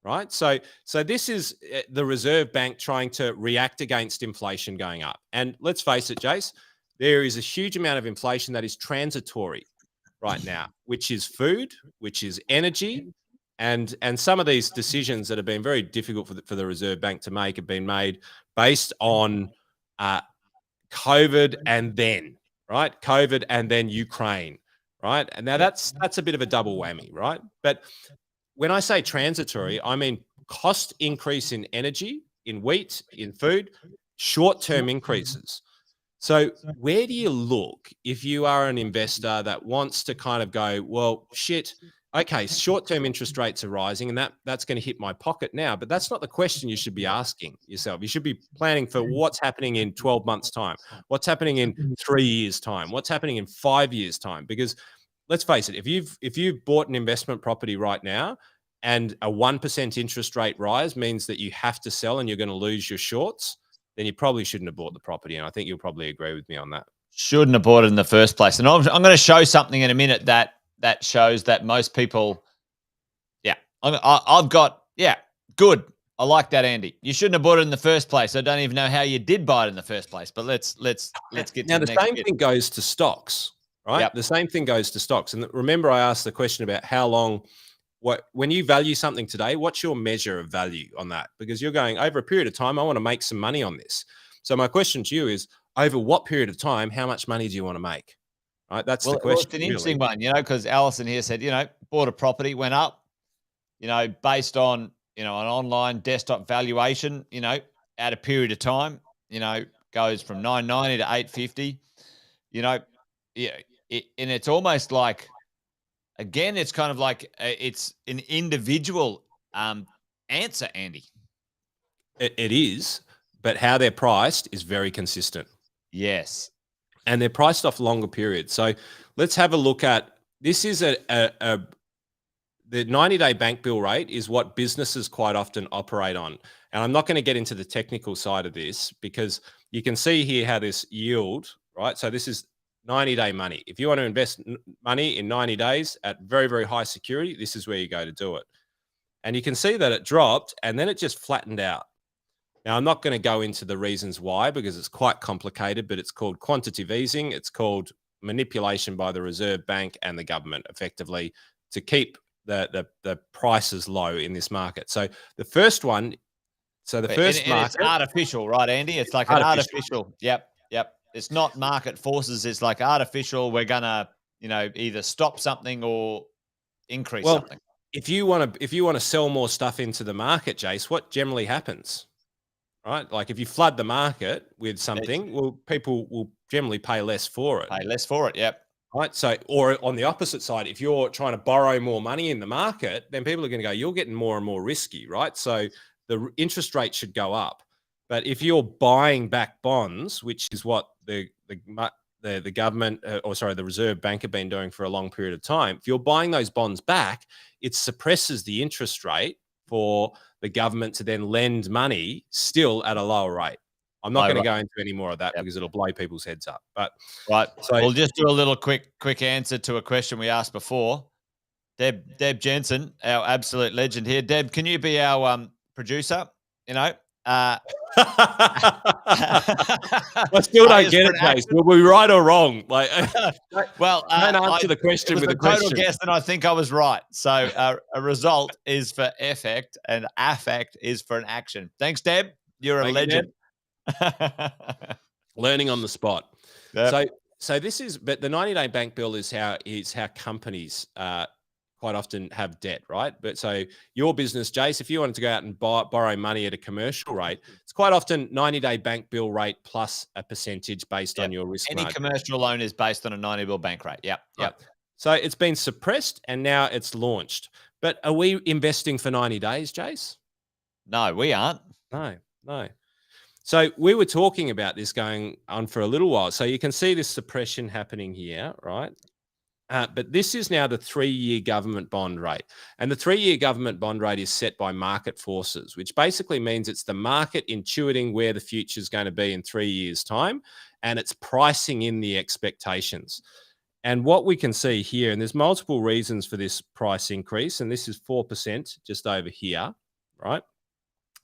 Speaker 2: right? So this is the Reserve Bank trying to react against inflation going up. And let's face it, Jace, there is a huge amount of inflation that is transitory right now, which is food, which is energy, and some of these decisions that have been very difficult for the Reserve Bank to make have been made based on COVID and then, right? COVID and then Ukraine, right? And now that's a bit of a double whammy, right? But when I say transitory, I mean cost increase in energy, in wheat, in food, short-term increases. So where do you look if you are an investor that wants to kind of go, well, shit, okay, short-term interest rates are rising and that's going to hit my pocket now, but that's not the question you should be asking yourself. You should be planning for what's happening in 12 months' time, what's happening in 3 years' time, what's happening in 5 years' time. Because let's face it, if you've bought an investment property right now and a 1% interest rate rise means that you have to sell and you're going to lose your shorts, then you probably shouldn't have bought the property. And I think you'll probably agree with me on that.
Speaker 1: Shouldn't have bought it in the first place. And I'm going to show something in a minute that shows that most people, I've got, good. I like that, Andy. You shouldn't have bought it in the first place. I don't even know how you did buy it in the first place. But let's get
Speaker 2: now.
Speaker 1: To
Speaker 2: the same thing goes to stocks, right?
Speaker 1: Yep.
Speaker 2: The same thing goes to stocks. And remember, I asked the question about how long. When you value something today, what's your measure of value on that? Because you're going over a period of time, I want to make some money on this. So my question to you is, over what period of time, how much money do you want to make? Right? That's the question.
Speaker 1: Well, it's an interesting one, because Alison here said, bought a property, went up, based on, an online desktop valuation, at a period of time, goes from 990 to 850, and it's almost like, again, it's kind of like it's an individual answer, Andy.
Speaker 2: It is, but how they're priced is very consistent.
Speaker 1: Yes.
Speaker 2: And they're priced off longer periods. So let's have a look at, this is the 90-day bank bill rate is what businesses quite often operate on. And I'm not going to get into the technical side of this because you can see here how this yield, right? So this is 90-day money. If you want to invest money in 90 days at very, very high security, this is where you go to do it. And you can see that it dropped and then it just flattened out. Now, I'm not going to go into the reasons why because it's quite complicated, but it's called quantitative easing. It's called manipulation by the Reserve Bank and the government effectively to keep the prices low in this market. So the first one, market.
Speaker 1: It's artificial, right, Andy? It's like an artificial. Yep. It's not market forces. It's like artificial. We're gonna, either stop something or increase something.
Speaker 2: If you want to sell more stuff into the market, Jace, what generally happens, right? Like if you flood the market with something, people will generally pay less for it.
Speaker 1: Yep.
Speaker 2: Right. So, or on the opposite side, if you're trying to borrow more money in the market, then people are going to go, you're getting more and more risky, right? So the interest rate should go up. But if you're buying back bonds, which is what the government, the Reserve Bank have been doing for a long period of time, if you're buying those bonds back, it suppresses the interest rate for the government to then lend money still at a lower rate. I'm not going to go into any more of that because it'll blow people's heads up. But
Speaker 1: right, so we'll just do a little quick answer to a question we asked before. Deb Jensen, our absolute legend here. Deb, can you be our producer? You know,
Speaker 2: I still don't get it, Jace. Were we right or wrong? Like,
Speaker 1: well,
Speaker 2: don't answer the question with a
Speaker 1: total
Speaker 2: question.
Speaker 1: guess, and I think I was right. So a result is for effect, and affect is for an action. Thanks, Deb. You're a legend.
Speaker 2: Learning on the spot.
Speaker 1: Yep.
Speaker 2: So this is, but the 90-day bank bill is how companies quite often have debt, right? But so your business, Jace, if you wanted to go out and borrow money at a commercial rate, it's quite often 90-day bank bill rate plus a percentage based on your risk margin.
Speaker 1: Any commercial loan is based on a 90-bill bank rate. Yep.
Speaker 2: Right. So it's been suppressed and now it's launched. But are we investing for 90 days, Jace?
Speaker 1: No, we aren't.
Speaker 2: No. So we were talking about this going on for a little while. So you can see this suppression happening here, right? But this is now the 3-year government bond rate. And the 3-year government bond rate is set by market forces, which basically means it's the market intuiting where the future is going to be in 3 years' time. And it's pricing in the expectations. And what we can see here, and there's multiple reasons for this price increase, and this is 4% just over here, right?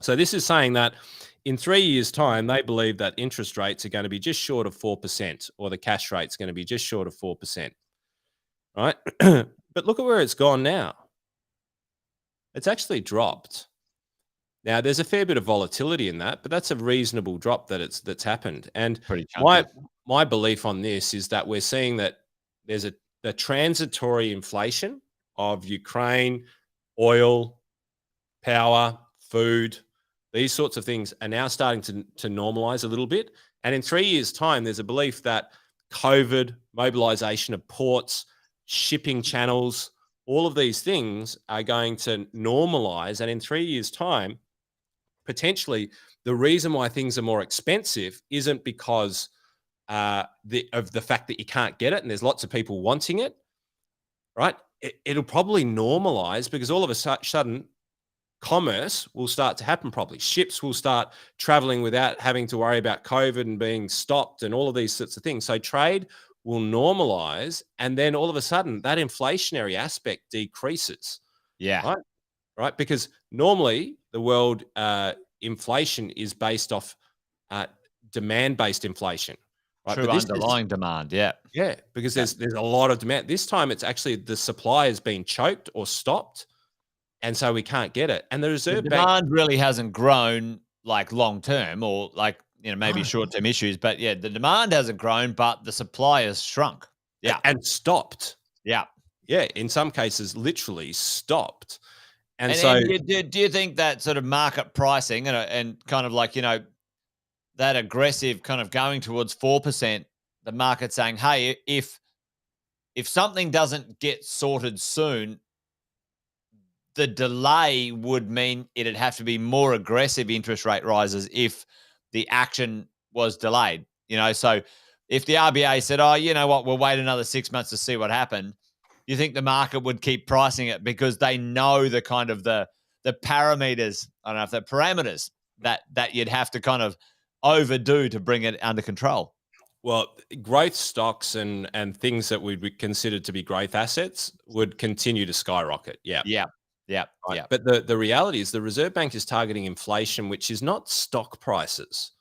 Speaker 2: So this is saying that in 3 years' time, they believe that interest rates are going to be just short of 4%, or the cash rate's going to be just short of 4%, right? But look at where it's gone now. It's actually dropped. Now, there's a fair bit of volatility in that, but that's a reasonable drop that's happened. And my belief on this is that we're seeing that there's the transitory inflation of Ukraine, oil, power, food, these sorts of things are now starting to normalize a little bit. And in 3 years' time, there's a belief that COVID, mobilization of ports, shipping channels, all of these things are going to normalize. And in 3 years' time, potentially the reason why things are more expensive isn't because of the fact that you can't get it and there's lots of people wanting it, right? It'll probably normalize because all of a sudden, commerce will start to happen properly. Ships will start traveling without having to worry about COVID and being stopped and all of these sorts of things. So trade will normalize, and then all of a sudden that inflationary aspect decreases.
Speaker 1: Yeah.
Speaker 2: Right? Because normally the world inflation is based off demand-based inflation. Right?
Speaker 1: True underlying demand. Yeah.
Speaker 2: Yeah, because there's a lot of demand. This time it's actually the supply has been choked or stopped. And so we can't get it. And the Reserve Bank
Speaker 1: demand really hasn't grown like long term or like, maybe short term issues. But yeah, the demand hasn't grown, but the supply has shrunk. Yeah.
Speaker 2: And stopped.
Speaker 1: Yeah.
Speaker 2: Yeah. In some cases, literally stopped.
Speaker 1: And so do you think that sort of market pricing and kind of like, that aggressive kind of going towards 4%, the market saying, hey, if something doesn't get sorted soon, the delay would mean it'd have to be more aggressive interest rate rises if the action was delayed. So if the RBA said, oh, you know what, we'll wait another 6 months to see what happened, you think the market would keep pricing it because they know the kind of the parameters, I don't know if they're parameters that you'd have to kind of overdo to bring it under control?
Speaker 2: Well, growth stocks and things that we'd consider to be growth assets would continue to skyrocket. Yeah.
Speaker 1: Yeah. Yeah.
Speaker 2: Right.
Speaker 1: Yeah.
Speaker 2: But the reality is the Reserve Bank is targeting inflation, which is not stock prices,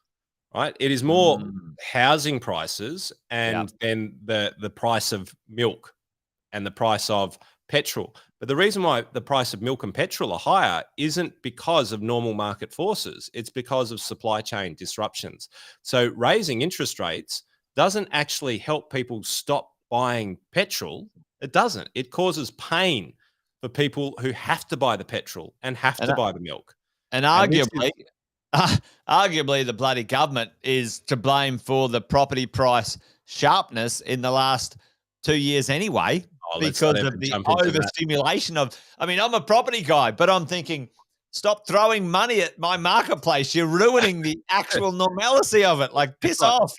Speaker 2: right? It is more housing prices and then the price of milk and the price of petrol. But the reason why the price of milk and petrol are higher isn't because of normal market forces. It's because of supply chain disruptions. So raising interest rates doesn't actually help people stop buying petrol. It doesn't. It causes pain for people who have to buy the petrol and have to buy the milk.
Speaker 1: And arguably, the bloody government is to blame for the property price sharpness in the last 2 years anyway
Speaker 2: Let's not
Speaker 1: because
Speaker 2: even
Speaker 1: of the
Speaker 2: jump into that.
Speaker 1: overstimulation of. I mean, I'm a property guy, but I'm thinking, stop throwing money at my marketplace. You're ruining the actual normalcy of it. Like, piss
Speaker 2: Right.
Speaker 1: off.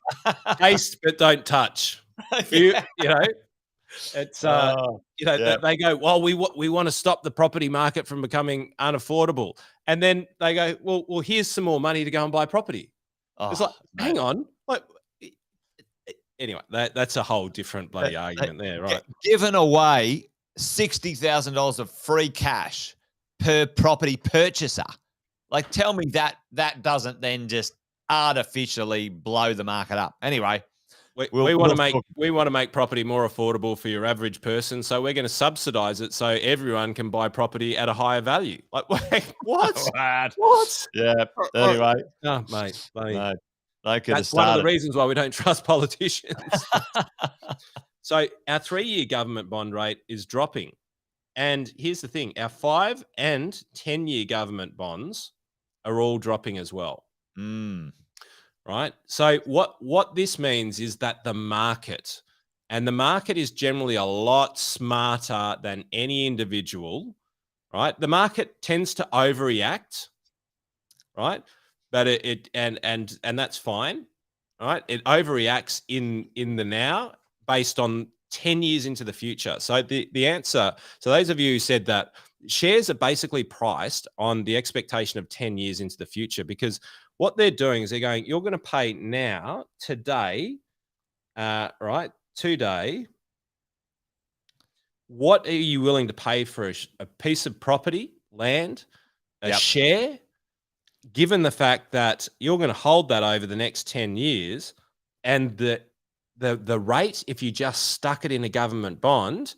Speaker 2: Taste but don't touch.
Speaker 1: Yeah.
Speaker 2: You know, it's
Speaker 1: Oh, yeah.
Speaker 2: they go, well, we want to stop the property market from becoming unaffordable, and then they go, well, here's some more money to go and buy property. It's like,
Speaker 1: Oh, mate.
Speaker 2: hang on, like. Anyway, that's a whole different bloody
Speaker 1: They-
Speaker 2: argument there, right?
Speaker 1: Given away $60,000 of free cash per property purchaser. Like, tell me that doesn't then just artificially blow the market up. Anyway,
Speaker 2: We want to make property more affordable for your average person, so we're going to subsidize it so everyone can buy property at a higher value. Like, what? What?
Speaker 1: Yeah. Anyway,
Speaker 2: Oh, mate,
Speaker 1: no, they could have
Speaker 2: that's one of the
Speaker 1: started.
Speaker 2: reasons why we don't trust politicians. So our 3-year government bond rate is dropping. And here's the thing, our 5 and 10-year government bonds are all dropping as well. Right? So what this means is that the market is generally a lot smarter than any individual, right? The market tends to overreact, right? But and that's fine, right? It overreacts in the now based on 10 years into the future. So the answer, so those of you who said that shares are basically priced on the expectation of 10 years into the future, because what they're doing is they're going, you're going to pay now, today, right? Today, what are you willing to pay for a piece of property, land, a share, given the fact that you're going to hold that over the next 10 years, and the rate, if you just stuck it in a government bond,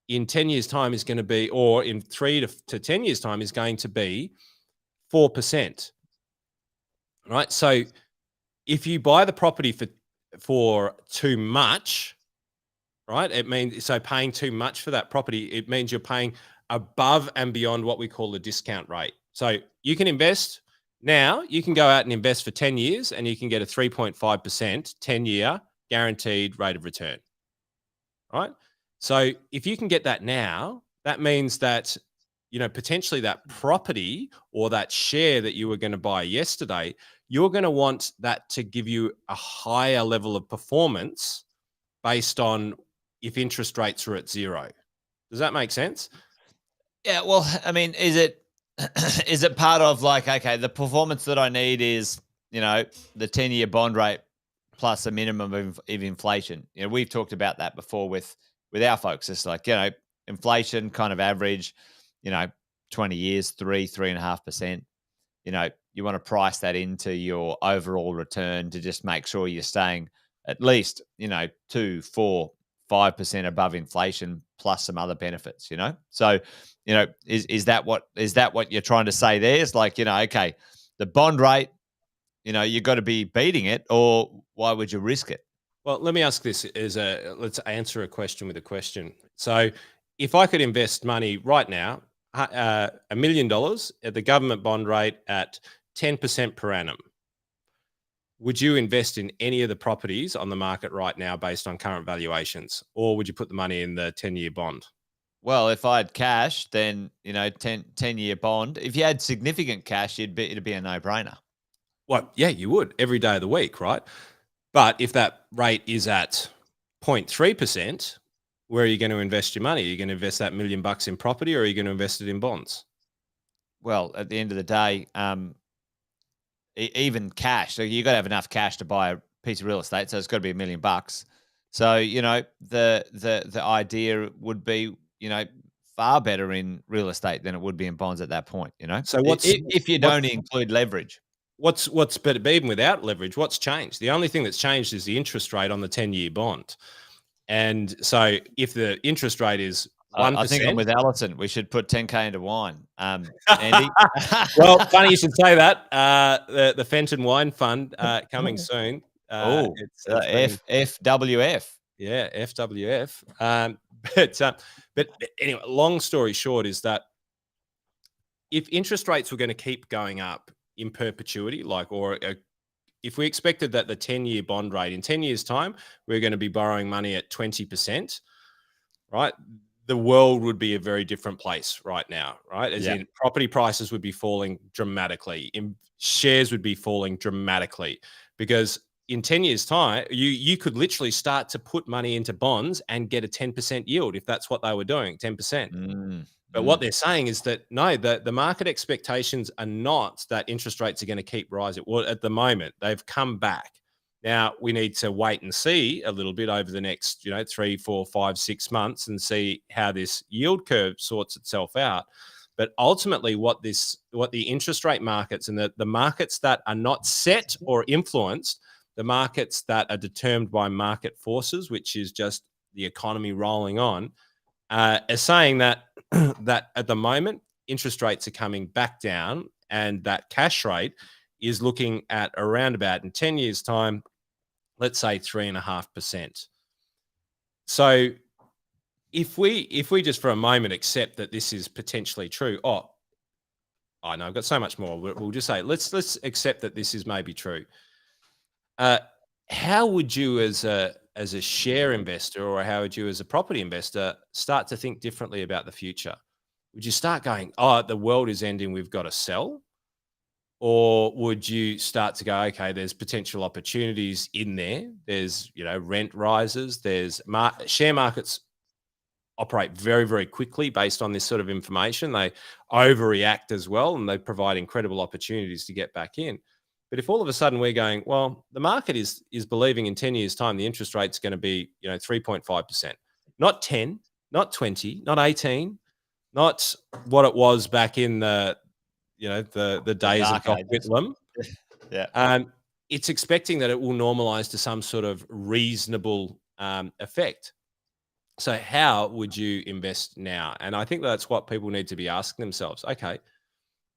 Speaker 2: in 10 years' time is going to be, or in 3 to 10 years' time is going to be 4%. Right? So if you buy the property for too much, right? It means, so paying too much for that property, it means you're paying above and beyond what we call the discount rate. So you can invest now, you can go out and invest for 10 years and you can get a 3.5% 10-year guaranteed rate of return. Right? So if you can get that now, that means that, potentially that property or that share that you were going to buy yesterday, you're going to want that to give you a higher level of performance based on if interest rates are at 0. Does that make sense?
Speaker 1: Yeah. Well, I mean, is it part of, like, okay, the performance that I need is, the 10-year bond rate plus a minimum of inflation? We've talked about that before with our folks. It's like, inflation kind of average, 20 years, 3.5%. You want to price that into your overall return to just make sure you're staying at least, 2, 4, 5% above inflation plus some other benefits, So, is that what you're trying to say there? Is like, okay, the bond rate, you've got to be beating it, or why would you risk it?
Speaker 2: Well, let me ask this let's answer a question with a question. So if I could invest money right now, $1 million at the government bond rate at 10% per annum, would you invest in any of the properties on the market right now based on current valuations, or would you put the money in the 10-year bond?
Speaker 1: Well, if I had cash, then, 10-year bond. If you had significant cash, it'd be a no-brainer.
Speaker 2: Well, yeah, you would every day of the week, right? But if that rate is at 0.3%, where are you going to invest your money? Are you going to invest that $1 million in property, or are you going to invest it in bonds?
Speaker 1: Well, at the end of the day, even cash. So you got to have enough cash to buy a piece of real estate. So it's got to be $1 million. So, the idea would be, far better in real estate than it would be in bonds at that point,
Speaker 2: So
Speaker 1: if you don't include leverage.
Speaker 2: What's better, even without leverage, what's changed? The only thing that's changed is the interest rate on the 10-year bond. And so if the interest rate is 1%.
Speaker 1: I think I'm with Alison. We should put 10K into wine. Andy?
Speaker 2: Well, funny you should say that. The Fenton Wine Fund coming soon.
Speaker 1: It's FWF.
Speaker 2: Yeah, FWF. But anyway, long story short is that if interest rates were going to keep going up in perpetuity, if we expected that the 10-year bond rate in 10 years' time, we're going to be borrowing money at 20%, right, the world would be a very different place right now, right? As in property prices would be falling dramatically, shares would be falling dramatically, because in 10 years' time, you could literally start to put money into bonds and get a 10% yield if that's what they were doing, 10%. But what they're saying is that no, the market expectations are not that interest rates are going to keep rising. Well, at the moment, they've come back. Now we need to wait and see a little bit over the next, 3, 4, 5, 6 months and see how this yield curve sorts itself out. But ultimately, what the interest rate markets and the markets that are not set or influenced, the markets that are determined by market forces, which is just the economy rolling on, are saying that that at the moment interest rates are coming back down, and that cash rate is looking at around about in 10 years' time, let's say 3.5%. So if we just for a moment accept that this is potentially true, I know I've got so much more. We'll just say let's accept that this is maybe true. How would you, as a share investor, or how would you, as a property investor, start to think differently about the future? Would you start going, "Oh, the world is ending, we've got to sell," or would you start to go, "Okay, there's potential opportunities in there. There's rent rises. There's share markets operate very, very quickly based on this sort of information. They overreact as well, and they provide incredible opportunities to get back in." But if all of a sudden we're going, well, the market is believing in 10 years' time the interest rate's going to be 3.5%, not 10, not 20, not 18, not what it was back in the days of Doc Whitlam. It's expecting that it will normalize to some sort of reasonable effect. So how would you invest now? And I think that's what people need to be asking themselves. Okay,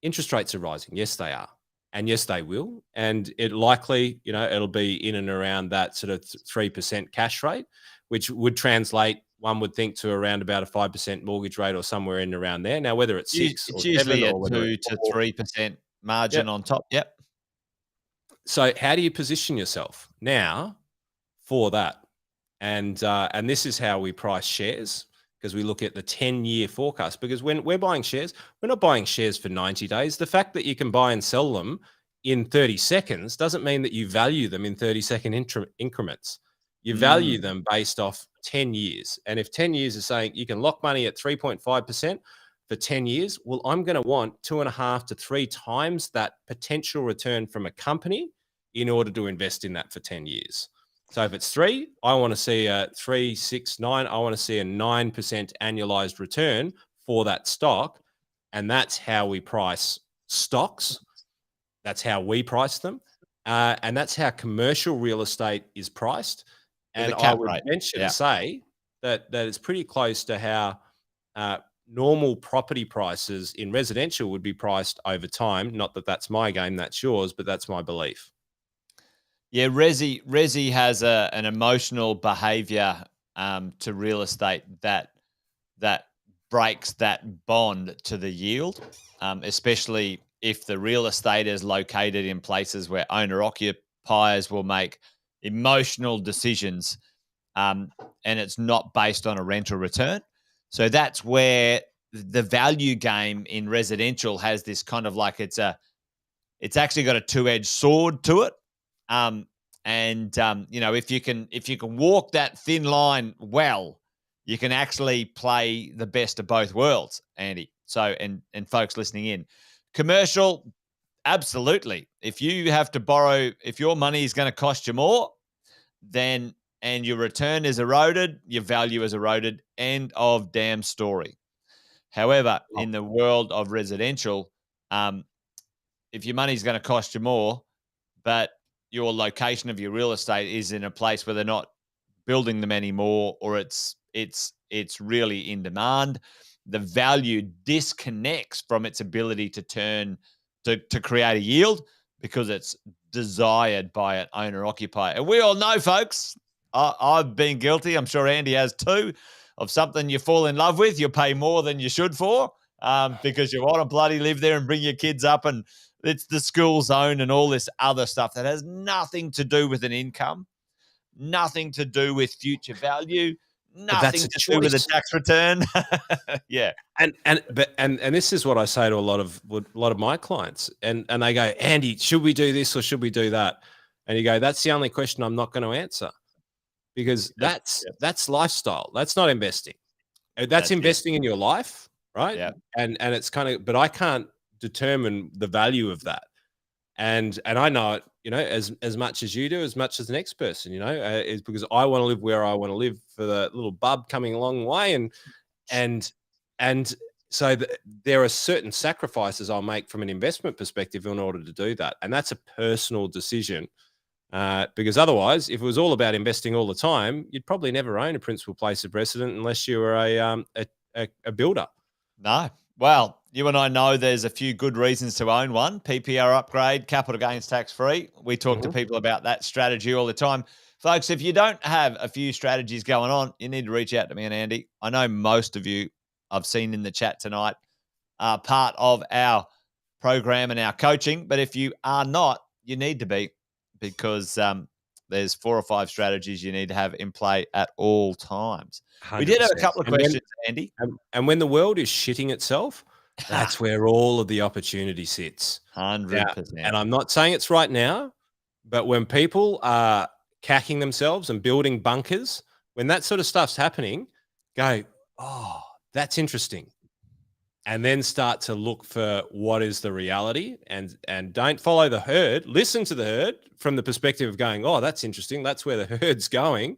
Speaker 2: interest rates are rising. Yes, they are. And yes, they will. And it likely, it'll be in and around that sort of 3% cash rate, which would translate, one would think, to around about a 5% mortgage rate or somewhere in around there. Now, whether it's 6
Speaker 1: it's
Speaker 2: or
Speaker 1: usually
Speaker 2: 7
Speaker 1: a
Speaker 2: or
Speaker 1: 2 to 3% margin on top. Yep.
Speaker 2: So how do you position yourself now for that? And this is how we price shares, because we look at the 10-year forecast. Because when we're buying shares, we're not buying shares for 90 days. The fact that you can buy and sell them in 30 seconds doesn't mean that you value them in 30-second increments. You value them based off 10 years. And if 10 years is saying you can lock money at 3.5% for 10 years, well, I'm going to want 2.5 to 3 times that potential return from a company in order to invest in that for 10 years. So if it's 3, I want to see a 3, 6, 9. I want to see a 9% annualized return for that stock. And that's how we price stocks. That's how we price them. And that's how commercial real estate is priced. And I would venture to say that it's pretty close to how normal property prices in residential would be priced over time. Not that that's my game, that's yours, but that's my belief.
Speaker 1: Yeah, Resi has an emotional behavior to real estate that breaks that bond to the yield, especially if the real estate is located in places where owner occupiers will make emotional decisions, and it's not based on a rental return. So that's where the value game in residential has this kind of like it's actually got a two-edged sword to it. If you can walk that thin line well, you can actually play the best of both worlds, Andy. So, and folks listening in, commercial, absolutely. If you have to borrow, if your money is going to cost you more, then and your return is eroded, your value is eroded. End of damn story. However, in the world of residential, if your money is going to cost you more, but your location of your real estate is in a place where they're not building them anymore, or it's really in demand, the value disconnects from its ability to turn to create a yield because it's desired by an owner occupier. And we all know, folks, I've been guilty, I'm sure Andy has too, of something you fall in love with, you pay more than you should for, because you want to bloody live there and bring your kids up, and it's the school zone and all this other stuff that has nothing to do with an income, nothing to do with future value, nothing
Speaker 2: that's a
Speaker 1: to do with the
Speaker 2: choice.
Speaker 1: tax return. Yeah.
Speaker 2: And this is what I say to a lot of my clients, and they go, Andy, should we do this or should we do that? And you go, that's the only question I'm not going to answer, because
Speaker 1: Yep.
Speaker 2: that's lifestyle. That's not investing. That's
Speaker 1: That's it.
Speaker 2: investing in your life, right?
Speaker 1: Yeah.
Speaker 2: And it's kind of, but I can't determine the value of that. And I know it, as much as you do, as much as the next person, is because I want to live where I want to live for the little bub coming a long way, and so there are certain sacrifices I'll make from an investment perspective in order to do that, and that's a personal decision. Because otherwise, if it was all about investing all the time, you'd probably never own a principal place of resident unless you were a builder.
Speaker 1: No. Well, you and I know there's a few good reasons to own one. PPR upgrade, capital gains tax free. We talk to people about that strategy all the time. Folks, if you don't have a few strategies going on, you need to reach out to me and Andy. I know most of you I've seen in the chat tonight are part of our program and our coaching. But if you are not, you need to be, because there's 4 or 5 strategies you need to have in play at all times. 100%. We did have a couple of questions, Andy.
Speaker 2: And when the world is shitting itself, that's where all of the opportunity sits.
Speaker 1: 100%.
Speaker 2: And I'm not saying it's right now, but when people are cacking themselves and building bunkers, when that sort of stuff's happening, go, oh, that's interesting. And then start to look for what is the reality, and don't follow the herd. Listen to the herd from the perspective of going, oh, that's interesting. That's where the herd's going.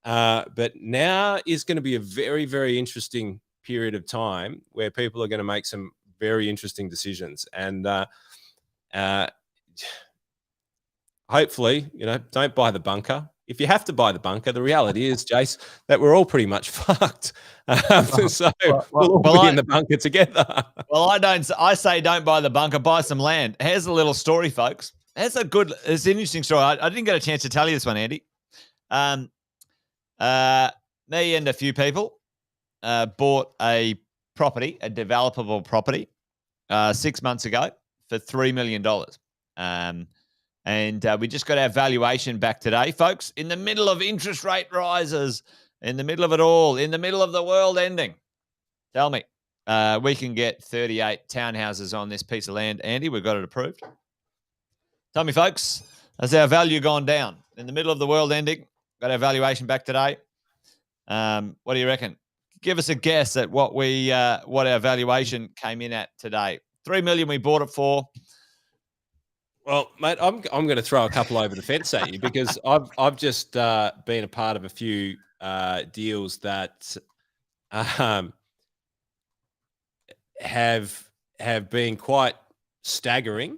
Speaker 2: But now is going to be a very, very interesting period of time where people are going to make some very interesting decisions. And hopefully, don't buy the bunker. If you have to buy the bunker, the reality is, Jace, that we're all pretty much fucked. So we'll all be in the bunker together.
Speaker 1: Well, I say don't buy the bunker, buy some land. Here's a little story, folks. It's an interesting story. I didn't get a chance to tell you this one, Andy. Me and a few people bought a property, a developable property, 6 months ago for $3 million. And we just got our valuation back today, folks, in the middle of interest rate rises, in the middle of it all, in the middle of the world ending. Tell me, we can get 38 townhouses on this piece of land, Andy. We've got it approved. Tell me, folks, has our value gone down in the middle of the world ending? Got our valuation back today. What do you reckon? Give us a guess at what our valuation came in at today. $3 million we bought it for.
Speaker 2: Well, mate, I'm going to throw a couple over the fence at you, because I've just been a part of a few deals that have been quite staggering,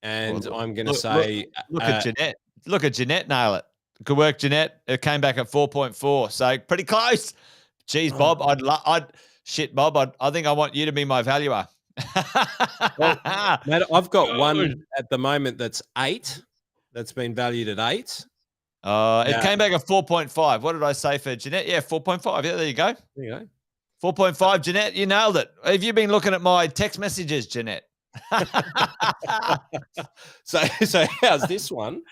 Speaker 2: and I'm going to say,
Speaker 1: look at Jeanette. Look at Jeanette nail it. Good work, Jeanette. It came back at 4.4, so pretty close. Jeez, Bob, Bob, I think I want you to be my valuer.
Speaker 2: Well, mate, I've got one at the moment that's 8. That's been valued at 8.
Speaker 1: It came back at 4.5. What did I say for Jeanette? Yeah, 4.5. Yeah, there you go.
Speaker 2: There you go.
Speaker 1: 4.5, Jeanette. You nailed it. Have you been looking at my text messages, Jeanette?
Speaker 2: So how's this one?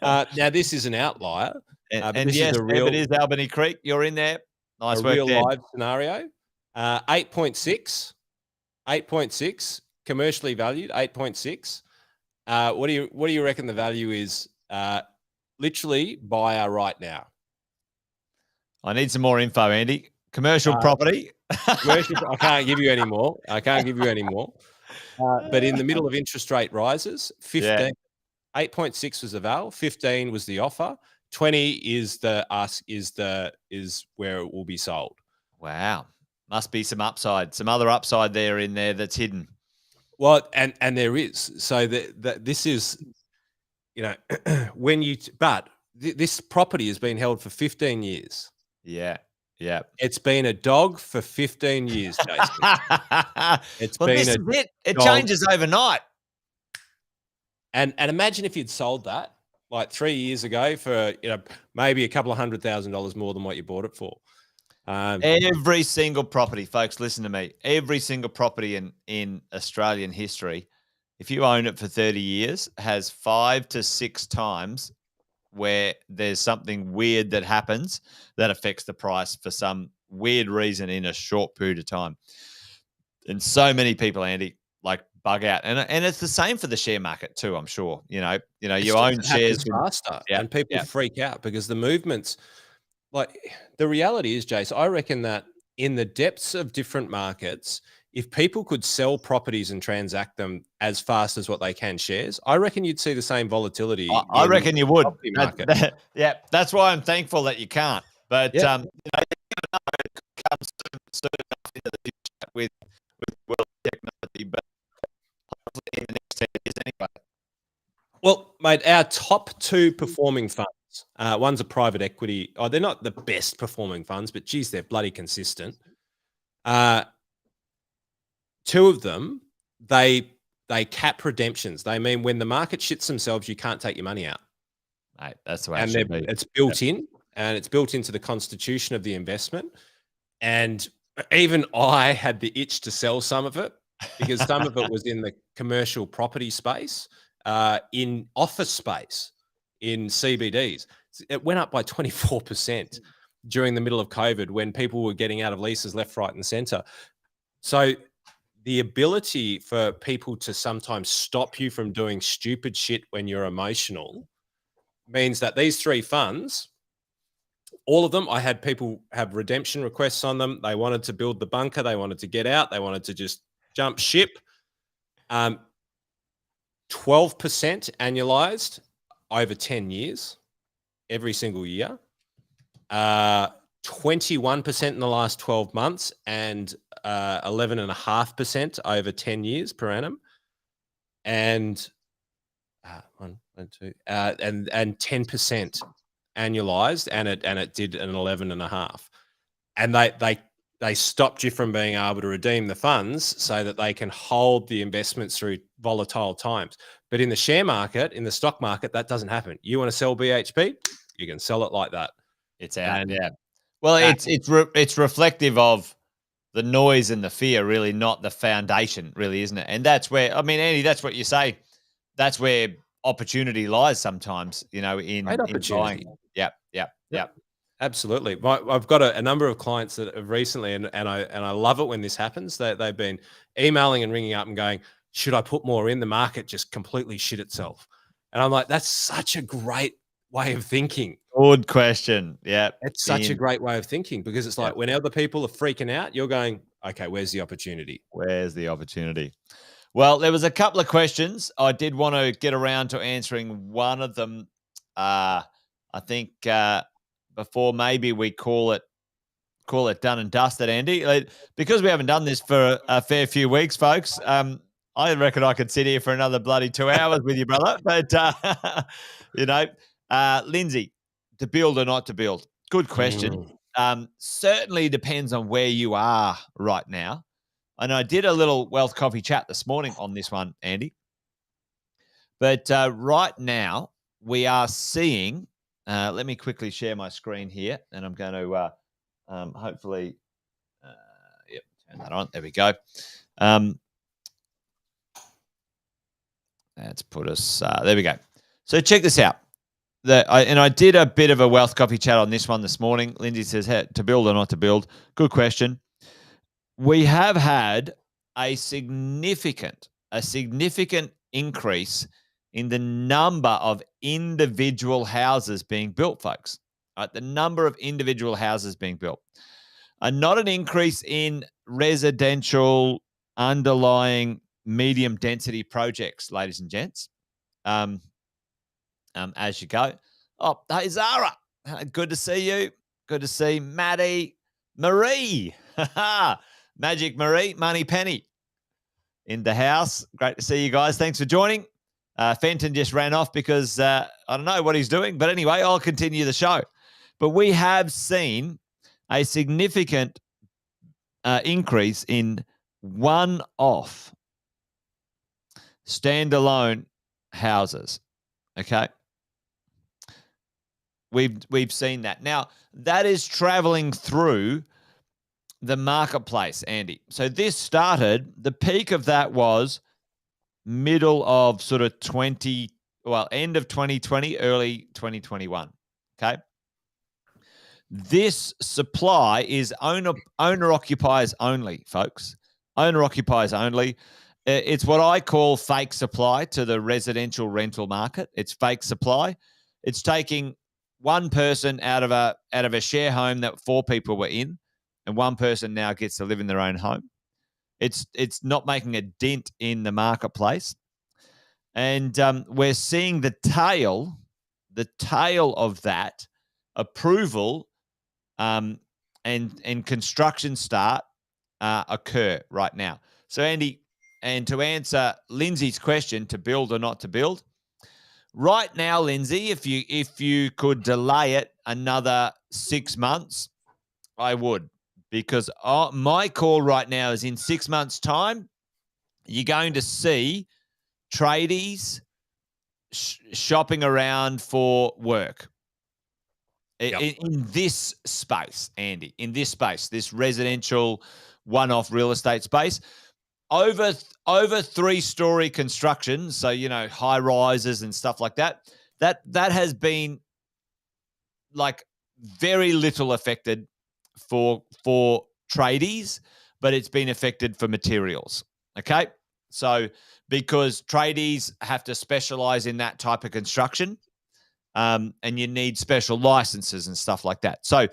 Speaker 2: Now this is an outlier,
Speaker 1: and yes, it is Albany Creek. You're in there. Nice work,
Speaker 2: real
Speaker 1: there.
Speaker 2: Live scenario. 8.6, commercially valued. 8.6. What do you reckon the value is? Literally buyer right now.
Speaker 1: I need some more info, Andy. Commercial property.
Speaker 2: I can't give you any more. But in the middle of interest rate rises, 15. 8.6 was the val, 15 was the offer, 20 is the ask, is where it will be sold.
Speaker 1: Wow. Must be some upside, some other upside there that's hidden.
Speaker 2: Well, and there is. So this is, this property has been held for 15 years.
Speaker 1: Yeah. Yeah.
Speaker 2: It's been a dog for 15 years, Jason.
Speaker 1: It changes overnight.
Speaker 2: And imagine if you'd sold that like 3 years ago for maybe a couple of $100,000 more than what you bought it for.
Speaker 1: Every single property, folks, listen to me. Every single property in Australian history, if you own it for 30 years, has 5 to 6 times where there's something weird that happens that affects the price for some weird reason in a short period of time. And so many people, Andy, like bug out. And it's the same for the share market too, I'm sure. You own
Speaker 2: It
Speaker 1: shares.
Speaker 2: happens faster,
Speaker 1: Yeah,
Speaker 2: and people
Speaker 1: yeah.
Speaker 2: freak out because the movements. Like the reality is, Jace, I reckon that in the depths of different markets, if people could sell properties and transact them as fast as what they can shares, I reckon you'd see the same volatility
Speaker 1: I
Speaker 2: in
Speaker 1: reckon you would.
Speaker 2: property market.
Speaker 1: Yeah, that's why I'm thankful that you can't. But
Speaker 2: Yeah.
Speaker 1: it comes soon enough into the future with world technology, but hopefully in the next 10 years anyway.
Speaker 2: Well, mate, our top two performing funds, one's a private equity. Oh, they're not the best performing funds, but geez, they're bloody consistent. Two of them, they cap redemptions. They mean when the market shits themselves, you can't take your money out.
Speaker 1: Mate, that's the way it should be.
Speaker 2: It's built in, and it's built into the constitution of the investment. And even I had the itch to sell some of it because some of it was in the commercial property space, in office space, in CBDs. It went up by 24% during the middle of COVID when people were getting out of leases left, right, and center. So the ability for people to sometimes stop you from doing stupid shit when you're emotional means that these three funds, all of them, I had people have redemption requests on them. They wanted to build the bunker. They wanted to get out. They wanted to just jump ship. 12% annualized over 10 years, every single year. 21% in the last 12 months and 11.5% over 10 years per annum. And and 10% annualized, and it did an 11.5. And they stopped you from being able to redeem the funds so that they can hold the investments through volatile times. But in the share market, in the stock market, that doesn't happen. You want to sell BHP, you can sell it like that.
Speaker 1: It's out.
Speaker 2: And
Speaker 1: Yeah. Well, it's reflective of the noise and the fear, really, not the foundation, really, isn't it? And that's where, I mean, Andy, that's what you say. That's where opportunity lies sometimes, in
Speaker 2: great opportunity.
Speaker 1: buying. Yep.
Speaker 2: Absolutely. I've got a number of clients that have recently, and I love it when this happens. They've been emailing and ringing up and going, should I put more in? The market just completely shit itself. And I'm like, that's such a great way of thinking.
Speaker 1: Good question. Yeah.
Speaker 2: It's such a great way of thinking because it's like when other people are freaking out, you're going, okay, where's the opportunity?
Speaker 1: Where's the opportunity? Well, there was a couple of questions. I did want to get around to answering one of them. I think before maybe we call it done and dusted, Andy. Because we haven't done this for a fair few weeks, folks. I reckon I could sit here for another bloody 2 hours with you, brother. But Lindsay, to build or not to build? Good question. Certainly depends on where you are right now. And I did a little Wealth Coffee chat this morning on this one, Andy. But right now, we are seeing, let me quickly share my screen here, and I'm going to hopefully, turn that on. There we go. Let's put us, there we go. So check this out. I did a bit of a Wealth Coffee chat on this one this morning. Lindsay says, hey, to build or not to build? Good question. We have had a significant increase in the number of individual houses being built, folks. Right? The number of individual houses being built. Not an increase in residential underlying medium density projects, ladies and gents. As you go. Oh, hey, Zara. Good to see you. Good to see Maddie. Marie. Magic Marie, Money Penny in the house. Great to see you guys. Thanks for joining. Fenton just ran off because I don't know what he's doing. But anyway, I'll continue the show. But we have seen a significant increase in one-off standalone houses. Okay. We've seen that. Now, that is traveling through the marketplace, Andy. So this started, the peak of that was middle of sort of 2020, end of 2020, early 2021. Okay. This supply is owner occupiers only, folks. Owner occupiers only. It's what I call fake supply to the residential rental market. It's fake supply. It's taking one person out of a share home that 4 people were in, and one person now gets to live in their own home. It's not making a dent in the marketplace, and we're seeing the tail of that approval and construction start occur right now. So, Andy, and to answer Lindsay's question, to build or not to build, right now, Lindsay, if you could delay it another 6 months, I would, because my call right now is in 6 months' time, you're going to see tradies shopping around for work. In this space, Andy, in this space, this residential one-off real estate space, over 3-story construction, so high rises and stuff like that has been like very little affected for tradies, but it's been affected for materials. Okay, so because tradies have to specialize in that type of construction. And you need special licenses and stuff like that. So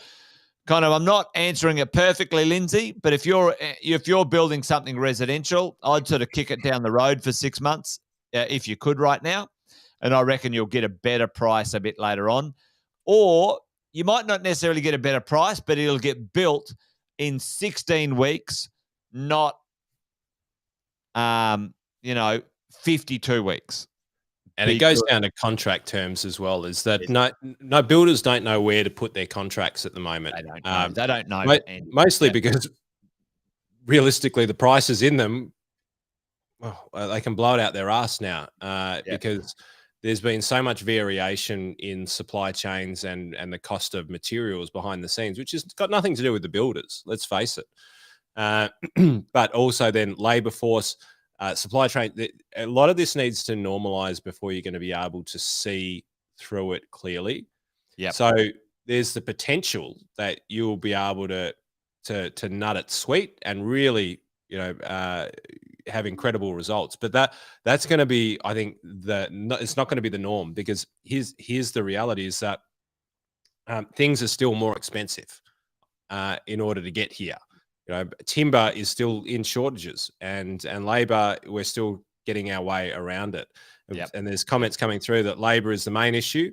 Speaker 1: kind of, I'm not answering it perfectly, Lindsay, but if you're building something residential, I'd sort of kick it down the road for 6 months if you could right now. And I reckon you'll get a better price a bit later on. Or you might not necessarily get a better price, but it'll get built in 16 weeks, not, 52 weeks.
Speaker 2: And it goes down to contract terms as well. Is that no builders don't know where to put their contracts at the moment.
Speaker 1: They don't know.
Speaker 2: Mostly because realistically, the prices in them, they can blow it out their ass now because there's been so much variation in supply chains and the cost of materials behind the scenes, which has got nothing to do with the builders. Let's face it. But also then labor force. Supply chain, a lot of this needs to normalize before you're going to be able to see through it clearly.
Speaker 1: Yeah.
Speaker 2: So there's the potential that you will be able to nut it sweet and really, have incredible results. But that's going to be, I think, it's not going to be the norm, because here's the reality is that things are still more expensive in order to get here. Timber is still in shortages, and labor, we're still getting our way around it. Yep. And there's comments coming through that labor is the main issue.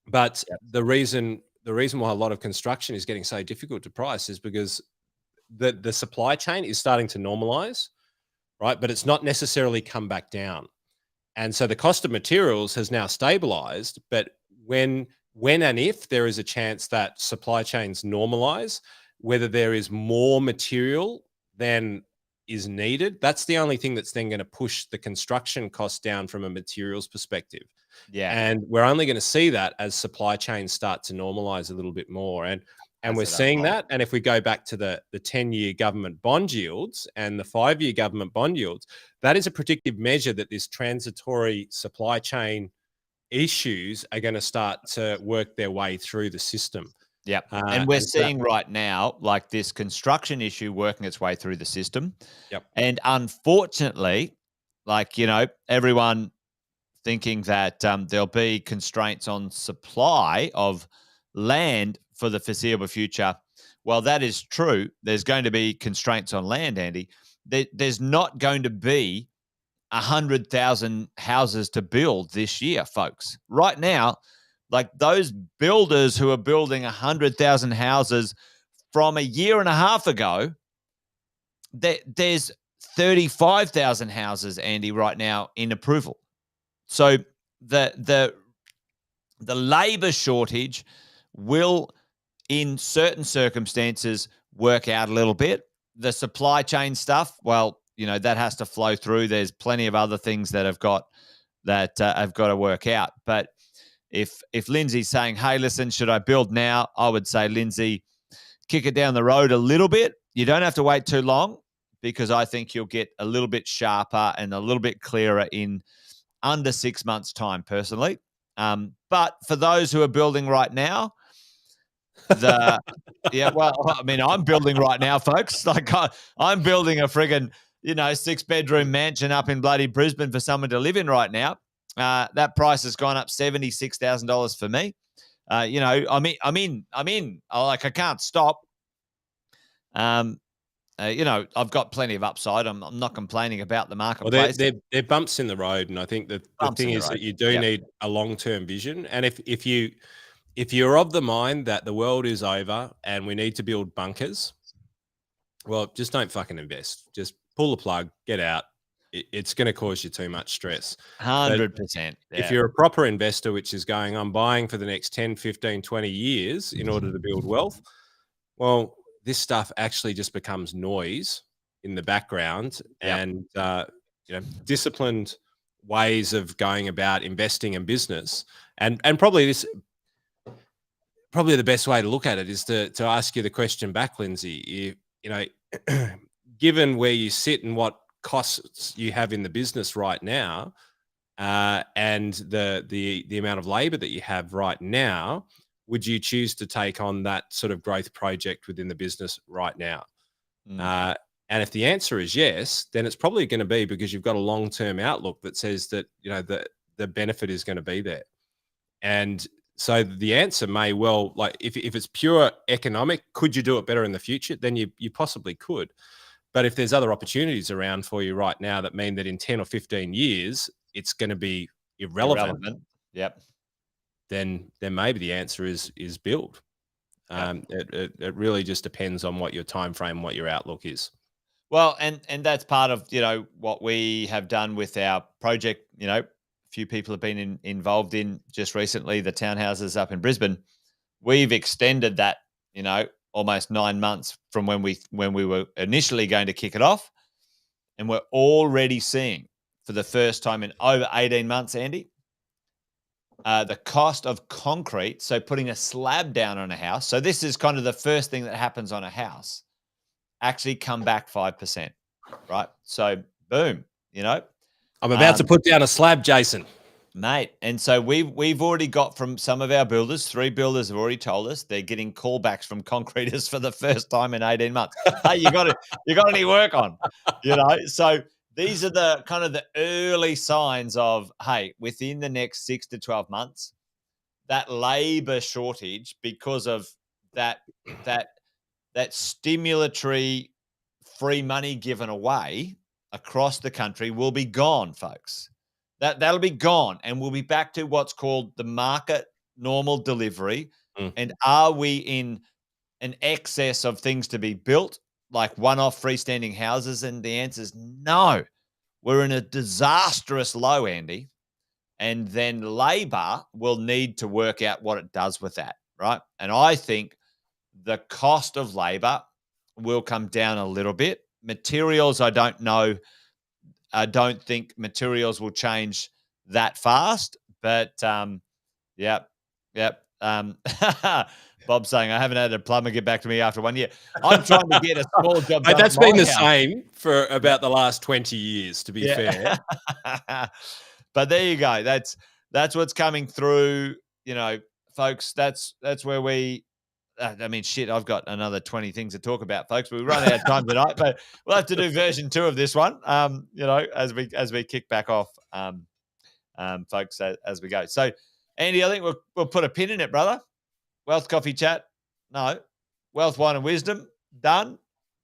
Speaker 2: But the reason why a lot of construction is getting so difficult to price is because the supply chain is starting to normalize, right? But it's not necessarily come back down. And so the cost of materials has now stabilized, but when and if there is a chance that supply chains normalize, whether there is more material than is needed, that's the only thing that's then going to push the construction costs down from a materials perspective.
Speaker 1: Yeah.
Speaker 2: And we're only going to see that as supply chains start to normalize a little bit more. And we're seeing that. And if we go back to the 10-year government bond yields and the 5-year government bond yields, that is a predictive measure that this transitory supply chain issues are going to start to work their way through the system.
Speaker 1: Yep. And we're seeing right now, like, this construction issue working its way through the system.
Speaker 2: Yep.
Speaker 1: And unfortunately, like, everyone thinking that there'll be constraints on supply of land for the foreseeable future. Well, that is true. There's going to be constraints on land, Andy. There's not going to be 100,000 houses to build this year, folks. Right now, like, those builders who are building 100,000 houses from a year and a half ago, there's 35,000 houses, Andy, right now in approval. So the labor shortage will, in certain circumstances, work out a little bit. The supply chain stuff, well, that has to flow through. There's plenty of other things that have got to work out. But if Lindsay's saying, hey, listen, should I build now? I would say, Lindsay, kick it down the road a little bit. You don't have to wait too long, because I think you'll get a little bit sharper and a little bit clearer in under 6 months' time, personally. But for those who are building right now, I'm building right now, folks. Like I'm building a friggin', 6-bedroom mansion up in bloody Brisbane for someone to live in right now. That price has gone up $76,000 for me. I'm in. I can't stop. I've got plenty of upside. I'm not complaining about the marketplace.
Speaker 2: Well, they're bumps in the road, and I think that the thing is that you do need a long-term vision. And if you're of the mind that the world is over and we need to build bunkers, well, just don't fucking invest. Just pull the plug, get out. It's going to cause you too much stress.
Speaker 1: 100%.
Speaker 2: If you're a proper investor, which is going, I'm buying for the next 10, 15, 20 years in order to build wealth, well, this stuff actually just becomes noise in the background. And disciplined ways of going about investing in business, and probably the best way to look at it is to ask you the question back, Lindsay. Given where you sit and what costs you have in the business right now, and the amount of labor that you have right now, would you choose to take on that sort of growth project within the business right now? And if the answer is yes, then it's probably going to be because you've got a long-term outlook that says that the benefit is going to be there. And so the answer may well, like if it's pure economic, could you do it better in the future? Then you possibly could. But if there's other opportunities around for you right now that mean that in 10 or 15 years, it's going to be irrelevant.
Speaker 1: Yep.
Speaker 2: Then maybe the answer is build. It really just depends on what your time frame, what your outlook is.
Speaker 1: Well, and that's part of, what we have done with our project. A few people have been involved in just recently, the townhouses up in Brisbane. We've extended that, almost 9 months from when we were initially going to kick it off. And we're already seeing, for the first time in over 18 months, Andy, the cost of concrete, so putting a slab down on a house. So this is kind of the first thing that happens on a house, actually come back 5%, right? So boom,
Speaker 2: I'm about to put down a slab, Jason.
Speaker 1: Mate. And so we've already got from some of our builders, 3 builders have already told us they're getting callbacks from concreters for the first time in 18 months. Hey, you got any work on? So these are the kind of the early signs of, hey, within the next 6 to 12 months, that labor shortage, because of that stimulatory free money given away across the country, will be gone, folks. That'll be gone, and we'll be back to what's called the market normal delivery. And are we in an excess of things to be built, like one-off freestanding houses? And the answer is no. We're in a disastrous low, Andy. And then labor will need to work out what it does with that, right? And I think the cost of labor will come down a little bit. Materials, I don't know. I don't think materials will change that fast, but yep. Bob's saying, I haven't had a plumber get back to me after 1 year. I'm trying to get a small job done.
Speaker 2: That's been the same for about the last 20 years, to be fair.
Speaker 1: But there you go. That's what's coming through, folks. That's where we. I've got another 20 things to talk about, folks. We run out of time tonight, but we'll have to do version 2 of this one, as we kick back off, folks, as we go. So, Andy, I think we'll put a pin in it, brother. Wealth Coffee Chat. No. Wealth, Wine and Wisdom. Done.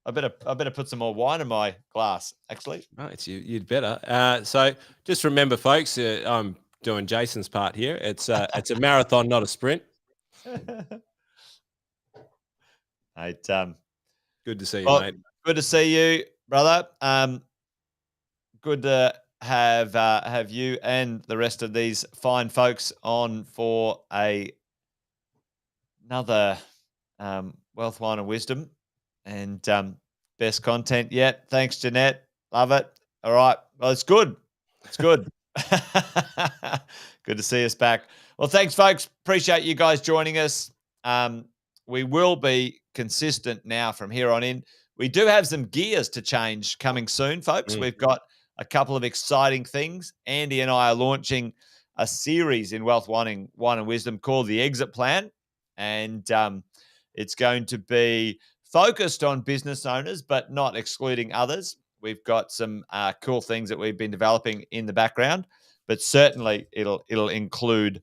Speaker 1: I better put some more wine in my glass, actually.
Speaker 2: Right, you'd better. So just remember, folks, I'm doing Jason's part here. It's a marathon, not a sprint.
Speaker 1: Mate,
Speaker 2: good to see you, mate.
Speaker 1: Good to see you, brother. Good to have you and the rest of these fine folks on for another Wealth, Wine and Wisdom, and best content yet. Thanks, Jeanette. Love it. All right. Well, it's good. It's good. Good to see us back. Well, thanks, folks. Appreciate you guys joining us. We will be consistent now from here on in. We do have some gears to change coming soon, folks. We've got a couple of exciting things. Andy and I are launching a series in Wealth Wine and Wisdom called The Exit Plan. And it's going to be focused on business owners, but not excluding others. We've got some cool things that we've been developing in the background, but certainly it'll include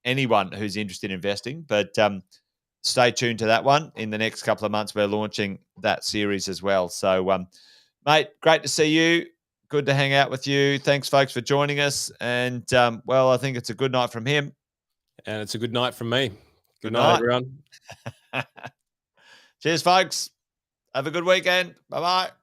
Speaker 1: anyone who's interested in investing. But stay tuned to that one. In the next couple of months, we're launching that series as well. So, mate, great to see you. Good to hang out with you. Thanks, folks, for joining us. And, well, I think it's a good night from him.
Speaker 2: And it's a good night from me. Good night, everyone.
Speaker 1: Cheers, folks. Have a good weekend. Bye-bye.